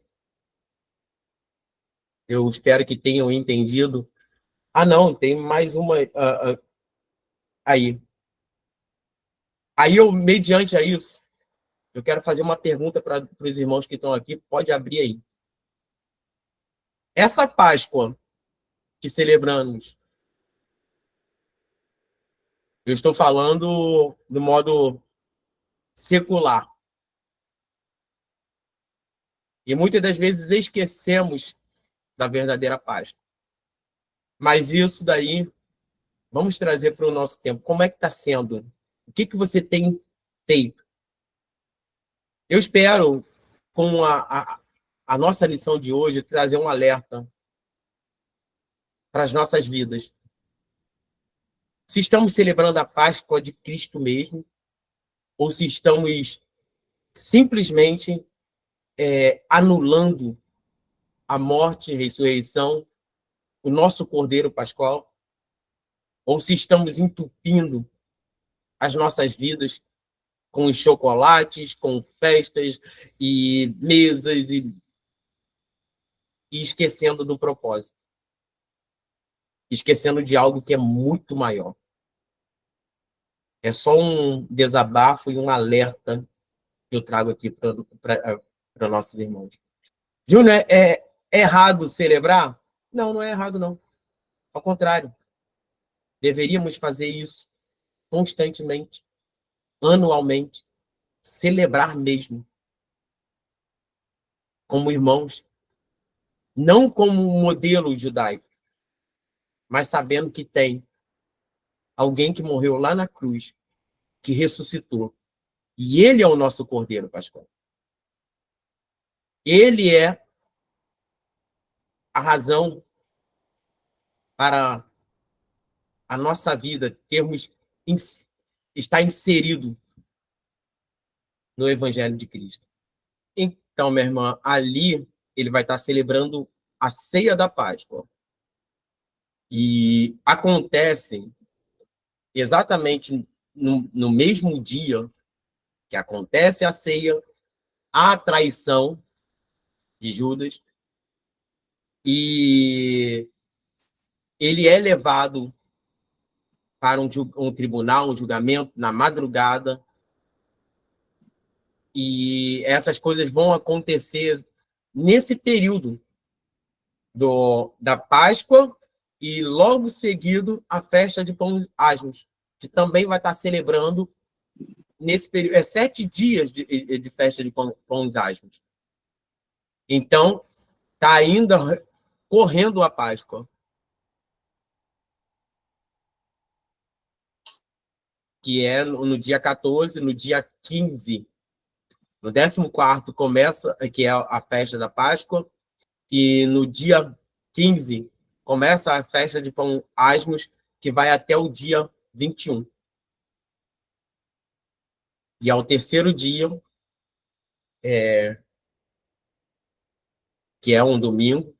Eu espero que tenham entendido. Ah, não, tem mais uma aí. Aí eu, mediante a isso, eu quero fazer uma pergunta para os irmãos que estão aqui. Pode abrir aí. Essa Páscoa que celebramos, eu estou falando do modo secular. E muitas das vezes esquecemos da verdadeira Páscoa. Mas isso daí, vamos trazer para o nosso tempo. Como é que está sendo? O que você tem feito? Eu espero, com a nossa lição de hoje, trazer um alerta para as nossas vidas. Se estamos celebrando a Páscoa de Cristo mesmo, ou se estamos simplesmente anulando a morte e ressurreição, o nosso Cordeiro Pascual, ou se estamos entupindo as nossas vidas com chocolates, com festas e mesas e esquecendo do propósito. esquecendo de algo que é muito maior. É só um desabafo e um alerta que eu trago aqui para nossos irmãos. Júnior, é errado celebrar? Não, não é errado, não. Ao contrário, deveríamos fazer isso constantemente, anualmente, celebrar mesmo, como irmãos, não como um modelo judaico, mas sabendo que tem alguém que morreu lá na cruz, que ressuscitou, e ele é o nosso Cordeiro Pascal. Ele é a razão para a nossa vida termos estar inserido no Evangelho de Cristo. Então, minha irmã, ali ele vai estar celebrando a ceia da Páscoa. E acontece exatamente no mesmo dia que acontece a ceia, a traição de Judas, e ele é levado para um tribunal, um julgamento, na madrugada, e essas coisas vão acontecer nesse período da Páscoa e logo seguido a festa de Pães Asmos, que também vai estar celebrando nesse período. 7 dias de festa de Pães Asmos. Então, está ainda correndo a Páscoa, que é no dia 14, no dia 15. No 14º começa, que é a festa da Páscoa, e no dia 15 começa a festa de Pão Asmos, que vai até o dia 21. E ao terceiro dia, que é um domingo,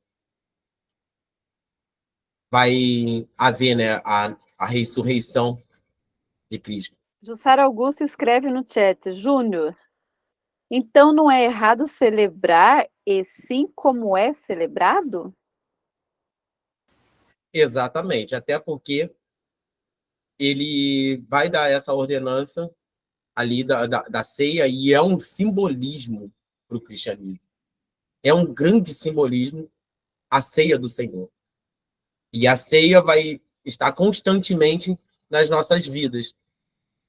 vai haver, né, a ressurreição de Cristo.
Jussara Augusto escreve no chat, Júnior, então não é errado celebrar e sim como é celebrado?
Exatamente, até porque ele vai dar essa ordenança ali da ceia, e é um simbolismo para o cristianismo. É um grande simbolismo a ceia do Senhor. E a ceia vai estar constantemente nas nossas vidas.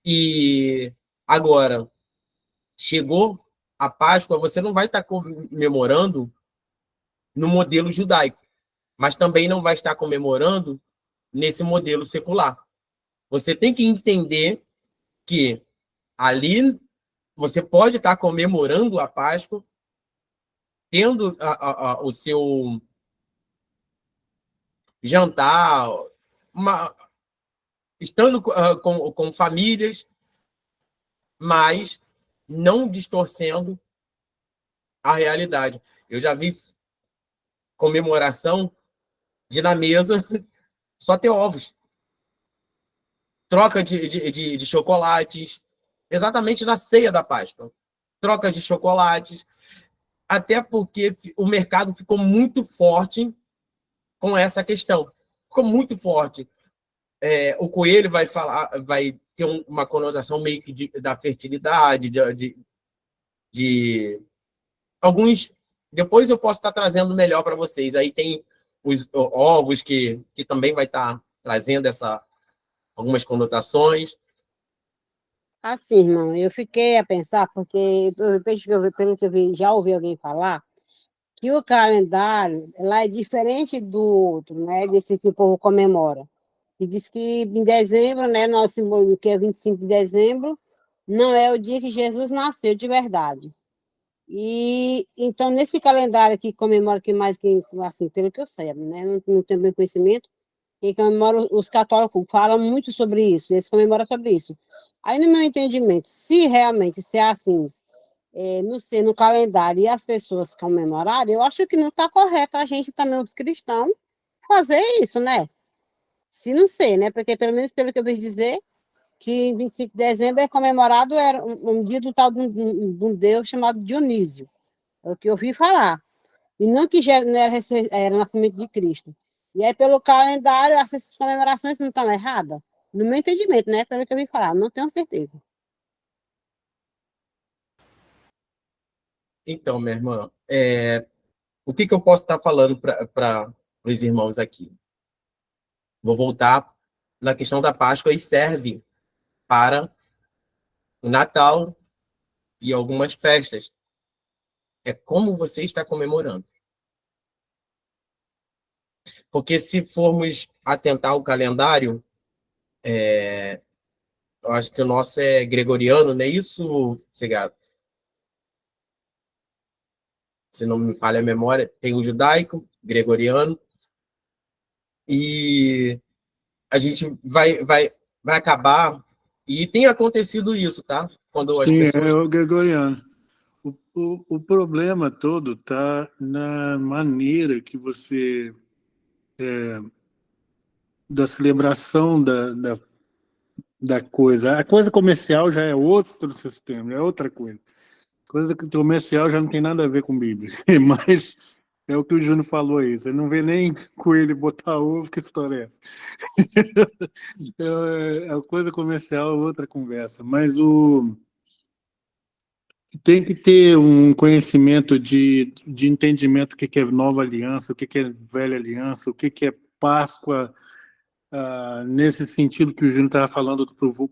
E agora, chegou a Páscoa, você não vai estar comemorando no modelo judaico, mas também não vai estar comemorando nesse modelo secular. Você tem que entender que ali você pode estar comemorando a Páscoa, tendo o seu jantar, estando com famílias, mas não distorcendo a realidade. Eu já vi comemoração de na mesa só ter ovos, troca de chocolates, exatamente na ceia da Páscoa. Troca de chocolates, até porque o mercado ficou muito forte com essa questão. Ficou muito forte. O coelho vai ter uma conotação meio que da fertilidade, de alguns. Depois eu posso estar trazendo melhor para vocês. Aí tem os ovos que também vai estar trazendo algumas conotações.
Assim, irmão, eu fiquei a pensar, porque pelo que eu vi, já ouvi alguém falar, que o calendário lá é diferente do outro, né? Desse que o povo comemora. E diz que em dezembro, né, nosso símbolo, que é 25 de dezembro, não é o dia que Jesus nasceu de verdade. E então, nesse calendário que comemora, que mais que, assim, pelo que eu sei, né? Não tenho bem conhecimento, quem comemora, os católicos falam muito sobre isso, eles comemoram sobre isso. Aí, no meu entendimento, se realmente se é assim, não ser no calendário e as pessoas comemorarem, eu acho que não está correto a gente também, os cristãos, fazer isso, né? Se não sei, né? Porque, pelo menos pelo que eu ouvi dizer, que em 25 de dezembro é comemorado era um dia do tal de um deus chamado Dionísio. É o que eu ouvi falar. E não que já não era o nascimento de Cristo. E aí, pelo calendário, essas comemorações não estão erradas? No meu entendimento, né? Pelo que eu vi falar, não tenho certeza.
Então, minha irmã, o que eu posso estar falando para os irmãos aqui? Vou voltar na questão da Páscoa e serve para o Natal e algumas festas. É como você está comemorando. Porque se formos atentar ao calendário, eu acho que o nosso é gregoriano, não é isso, Cigado? Se não me falha a memória, tem o judaico, gregoriano, e a gente vai acabar, e tem acontecido isso, tá? Quando as
Sim,
pessoas...
é o gregoriano. O problema todo está na maneira que você, da celebração da coisa. A coisa comercial já é outro sistema, é outra coisa. Coisa que comercial já não tem nada a ver com Bíblia. Mas é o que o Júnior falou aí. Você não vê nem coelho botar ovo, que história é essa? A coisa comercial é outra conversa. Mas tem que ter um conhecimento de entendimento do que é nova aliança, o que é velha aliança, o que é Páscoa, nesse sentido que o Júnior estava falando para o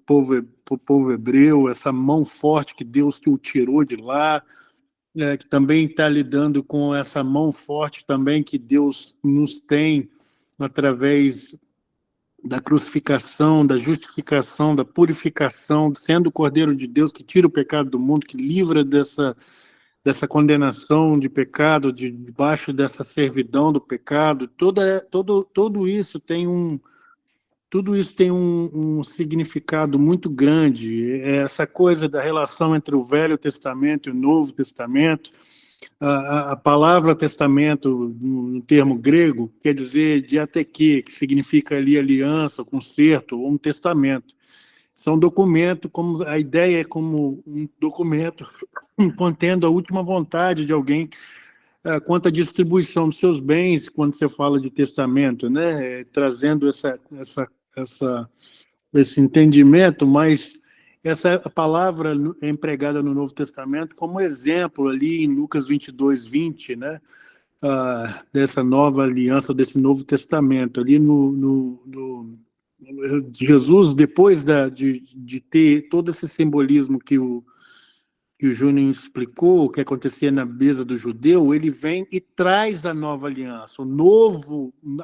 povo hebreu, essa mão forte que Deus o tirou de lá, que também está lidando com essa mão forte também que Deus nos tem através da crucificação, da justificação, da purificação, sendo o Cordeiro de Deus que tira o pecado do mundo, que livra dessa condenação de pecado, debaixo dessa servidão do pecado. Tudo isso tem um significado muito grande. Essa coisa da relação entre o Velho Testamento e o Novo Testamento. A palavra testamento, no termo grego, quer dizer diateque, que significa ali aliança, concerto, ou um testamento. São documentos, como a ideia é como um documento contendo a última vontade de alguém quanto à distribuição dos seus bens, quando você fala de testamento, né? Trazendo esse entendimento, mas essa palavra é empregada no Novo Testamento como exemplo ali em Lucas 22:20, né? Dessa nova aliança, desse Novo Testamento. Ali Jesus, depois de ter todo esse simbolismo que o Júnior explicou, o que acontecia na mesa do judeu, ele vem e traz a nova aliança,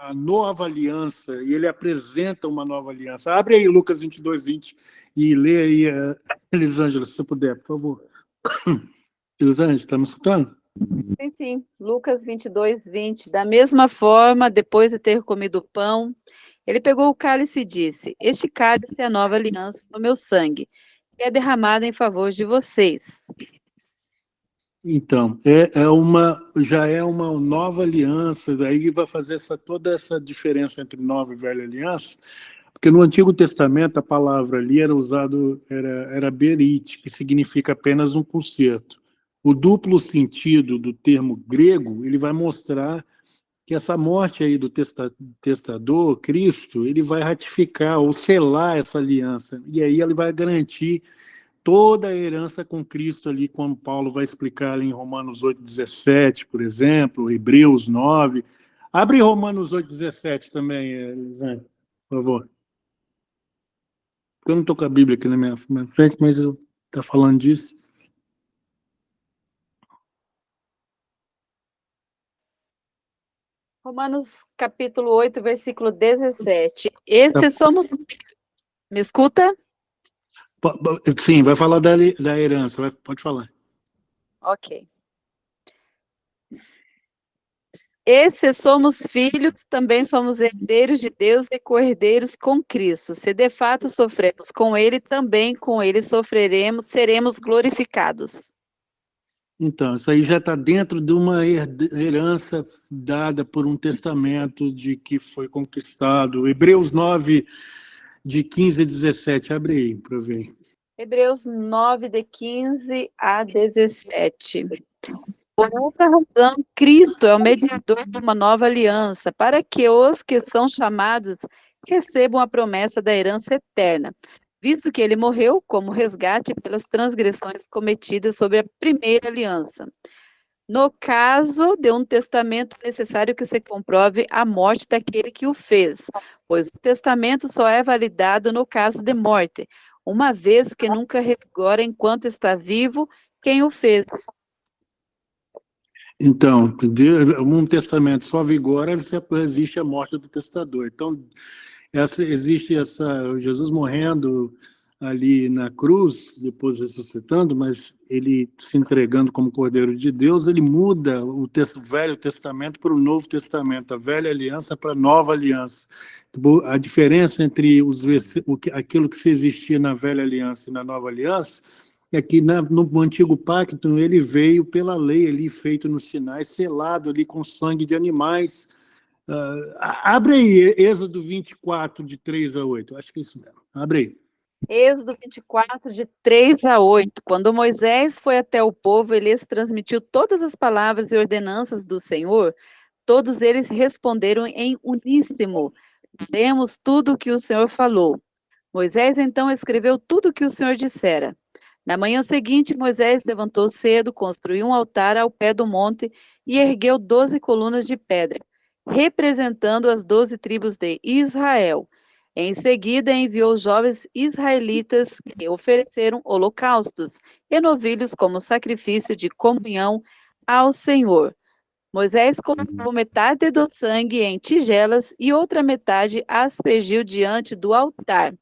a nova aliança, e ele apresenta uma nova aliança. Abre aí Lucas 22:20 e lê aí, Elisângela, se você puder, por favor. Elisângela, está me escutando?
Sim, sim. Lucas 22:20. Da mesma forma, depois de ter comido o pão, ele pegou o cálice e disse: Este cálice é a nova aliança no meu sangue, que é derramada em favor de vocês.
Então, já é uma nova aliança, aí vai fazer toda essa diferença entre nova e velha aliança, porque no Antigo Testamento a palavra ali era berit, que significa apenas um concerto. O duplo sentido do termo grego, ele vai mostrar que essa morte aí do testador, Cristo, ele vai ratificar ou selar essa aliança, e aí ele vai garantir toda a herança com Cristo ali, como Paulo vai explicar ali em Romanos 8:17, por exemplo, Hebreus 9. Abre Romanos 8:17 também, Elisângela, por favor. Eu não estou com a Bíblia aqui na minha frente, mas eu está falando disso.
Romanos capítulo 8, versículo 17. Somos... Me escuta?
Sim, vai falar da herança, pode falar.
Ok. Esses somos filhos, também somos herdeiros de Deus e co-herdeiros com Cristo. Se de fato sofremos com Ele, também com Ele sofreremos, seremos glorificados.
Então, isso aí já está dentro de uma herança dada por um testamento de que foi conquistado. Hebreus 9, de 15 a 17. Abre aí para ver.
Hebreus 9, de 15 a 17. Por essa razão, Cristo é o mediador de uma nova aliança, para que os que são chamados recebam a promessa da herança eterna, visto que ele morreu como resgate pelas transgressões cometidas sobre a primeira aliança. No caso de um testamento, é necessário que se comprove a morte daquele que o fez, pois o testamento só é validado no caso de morte, uma vez que nunca revigora enquanto está vivo quem o fez.
Então, um testamento só vigora se existe a morte do testador. Então, existe Jesus morrendo ali na cruz, depois ressuscitando, mas ele se entregando como Cordeiro de Deus, ele muda o Velho Testamento para o Novo Testamento, a Velha Aliança para a Nova Aliança. A diferença entre aquilo que se existia na Velha Aliança e na Nova Aliança é que no Antigo Pacto ele veio pela lei ali, feito nos sinais, selado ali com sangue de animais. Abre aí, Êxodo 24, de 3 a 8. Acho que é isso mesmo. Abre aí.
Êxodo 24, de 3 a 8. Quando Moisés foi até o povo, ele lhes transmitiu todas as palavras e ordenanças do Senhor. Todos eles responderam em uníssono: faremos tudo o que o Senhor falou. Moisés então escreveu tudo o que o Senhor dissera. Na manhã seguinte, Moisés levantou cedo, construiu um altar ao pé do monte e ergueu 12 colunas de pedra, representando as 12 tribos de Israel. Em seguida, enviou jovens israelitas que ofereceram holocaustos e novilhos como sacrifício de comunhão ao Senhor. Moisés colocou metade do sangue em tigelas e outra metade aspergiu diante do altar.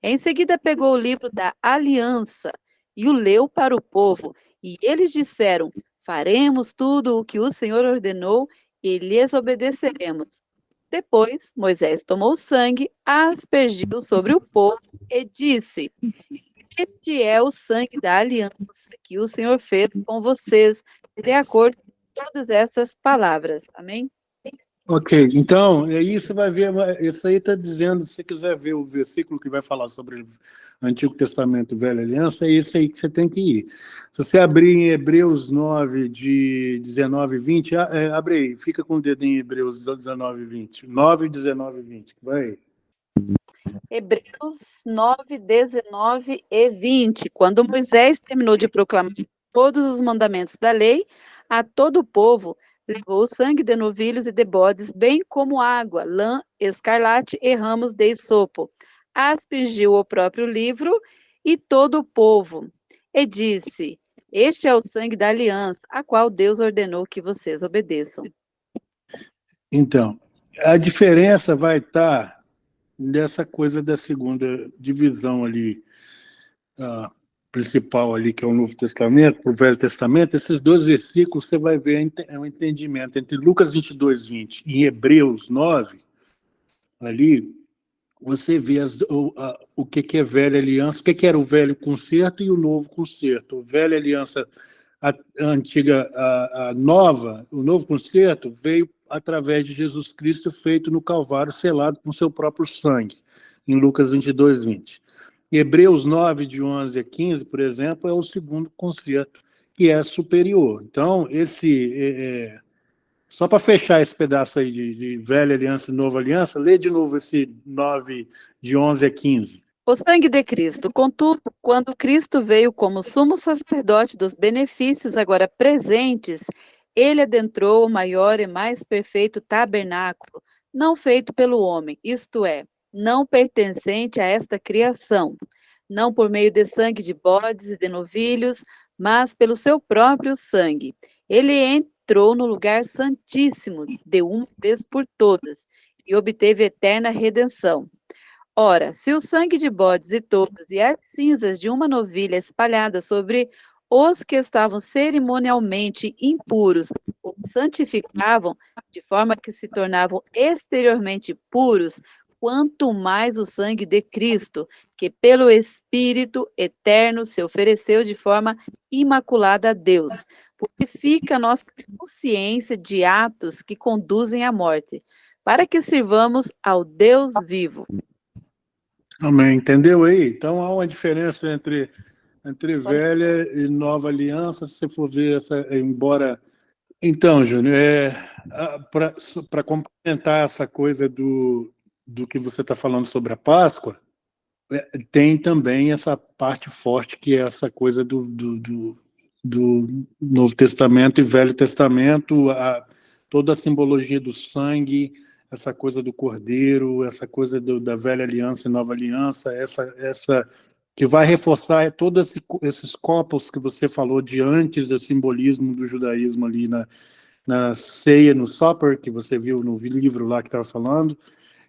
Em seguida, pegou o livro da aliança e o leu para o povo. E eles disseram: faremos tudo o que o Senhor ordenou e lhes obedeceremos. Depois, Moisés tomou o sangue, aspergiu sobre o povo e disse: este é o sangue da aliança que o Senhor fez com vocês, de acordo com todas essas palavras. Amém?
Ok, então, aí você vai ver, isso aí está dizendo, se você quiser ver o versículo que vai falar sobre o Antigo Testamento e Velha Aliança, é esse aí que você tem que ir. Se você abrir em Hebreus 9, de 19 e 20, abre aí, fica com o dedo em Hebreus 19 e 20. 9, 19 e 20, vai aí.
Hebreus 9, 19 e 20. Quando Moisés terminou de proclamar todos os mandamentos da lei a todo o povo, levou o sangue de novilhos e de bodes, bem como água, lã, escarlate e ramos de isopo. Aspergiu o próprio livro e todo o povo, e disse: este é o sangue da aliança, a qual Deus ordenou que vocês obedeçam.
Então, a diferença vai estar nessa coisa da segunda divisão ali, principal ali, que é o Novo Testamento, para o Velho Testamento. Esses dois versículos você vai ver um entendimento entre Lucas 22, 20 e Hebreus 9, ali você vê o que é velha aliança, o que era o velho concerto e o novo concerto. A velha aliança, a antiga, a nova, o novo concerto veio através de Jesus Cristo, feito no Calvário, selado com seu próprio sangue, em Lucas 22, 20. Hebreus 9, de 11 a 15, por exemplo, é o segundo concerto, que é superior. Então, só para fechar esse pedaço aí de velha aliança e nova aliança, lê de novo esse 9, de 11 a 15.
O sangue de Cristo. Contudo, quando Cristo veio como sumo sacerdote dos benefícios agora presentes, ele adentrou o maior e mais perfeito tabernáculo, não feito pelo homem, isto é, não pertencente a esta criação, não por meio de sangue de bodes e de novilhos, mas pelo seu próprio sangue. Ele entrou no lugar santíssimo de uma vez por todas e obteve eterna redenção. Ora, se o sangue de bodes e touros e as cinzas de uma novilha espalhadas sobre os que estavam cerimonialmente impuros os santificavam, de forma que se tornavam exteriormente puros, quanto mais o sangue de Cristo, que pelo Espírito eterno se ofereceu de forma imaculada a Deus, purifica a nossa consciência de atos que conduzem à morte, para que sirvamos ao Deus vivo.
Amém. Entendeu aí? Então há uma diferença entre velha e nova aliança. Se você for ver, embora Então, Júnior, para complementar essa coisa do que você está falando sobre a Páscoa, tem também essa parte forte que é essa coisa do Novo Testamento e Velho Testamento, toda a simbologia do sangue, essa coisa do cordeiro, essa coisa da velha aliança e nova aliança, essa que vai reforçar todos esses copos que você falou de antes do simbolismo do judaísmo ali na ceia, no supper, que você viu no livro lá que estava falando,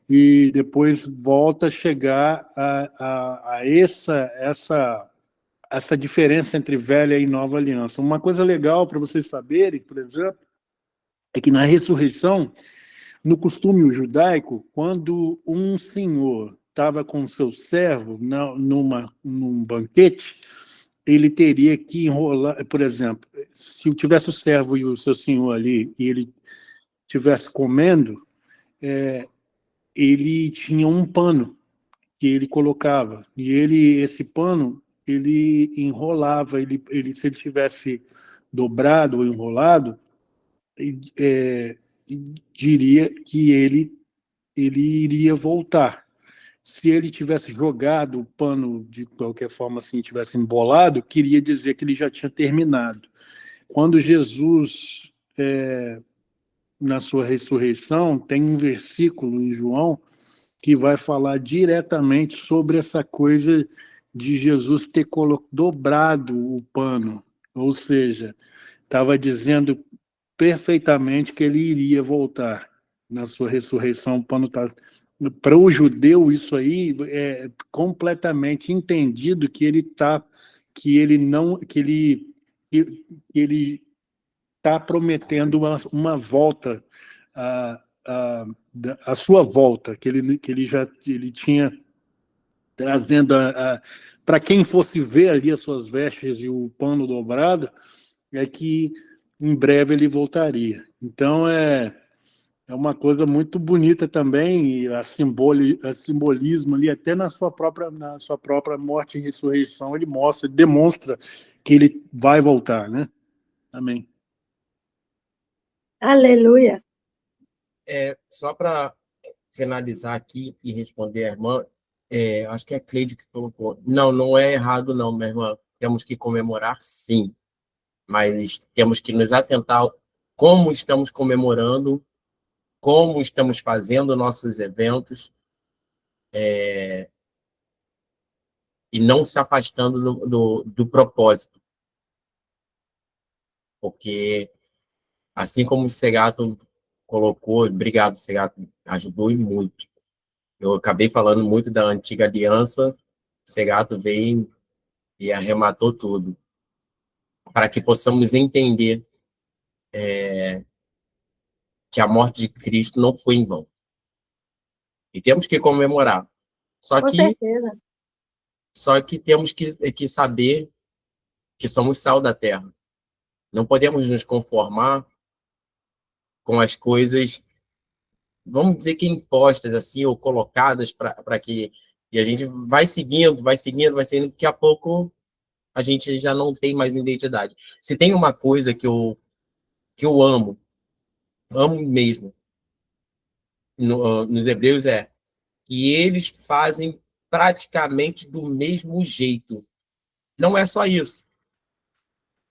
e depois volta a chegar a essa diferença entre velha e nova aliança. Uma coisa legal para vocês saberem, por exemplo, é que na ressurreição, no costume judaico, quando um senhor estava com seu servo num banquete, ele teria que enrolar, por exemplo, se tivesse o servo e o seu senhor ali, e ele estivesse comendo, ele tinha um pano que ele colocava, e esse pano, ele enrolava, se ele tivesse dobrado ou enrolado, diria que ele iria voltar. Se ele tivesse jogado o pano de qualquer forma, assim, tivesse embolado, queria dizer que ele já tinha terminado. Quando Jesus, na sua ressurreição, tem um versículo em João que vai falar diretamente sobre essa coisa de Jesus ter dobrado o pano, ou seja, estava dizendo perfeitamente que ele iria voltar na sua ressurreição. O pano está... Para o judeu, isso aí é completamente entendido que ele está prometendo uma volta, a sua volta, que ele tinha trazendo para quem fosse ver ali as suas vestes e o pano dobrado, é que em breve ele voltaria. Então é uma coisa muito bonita também, e simbolismo ali, até na sua própria morte e ressurreição, ele demonstra que ele vai voltar, né? Amém.
Aleluia.
Só para finalizar aqui e responder a irmã, acho que é a Cleide que colocou. Não é errado não, minha irmã. Temos que comemorar, sim, mas temos que nos atentar como estamos comemorando, como estamos fazendo nossos eventos, e não se afastando do propósito. Porque, assim como o Segato colocou, obrigado, Segato, ajudou muito. Eu acabei falando muito da antiga aliança, Segato veio e arrematou tudo, para que possamos entender que a morte de Cristo não foi em vão. E temos que comemorar.
Com certeza.
Só que temos que saber que somos sal da terra. Não podemos nos conformar com as coisas, vamos dizer que impostas assim, ou colocadas para que... E a gente vai seguindo, daqui a pouco a gente já não tem mais identidade. Se tem uma coisa que eu amo mesmo, nos hebreus, que eles fazem praticamente do mesmo jeito. Não é só isso.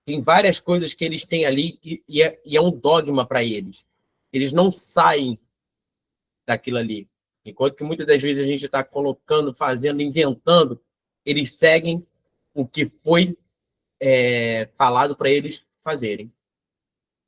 Tem várias coisas que eles têm ali e é um dogma para eles. Eles não saem daquilo ali. Enquanto que muitas das vezes a gente está colocando, fazendo, inventando, eles seguem o que foi falado para eles fazerem.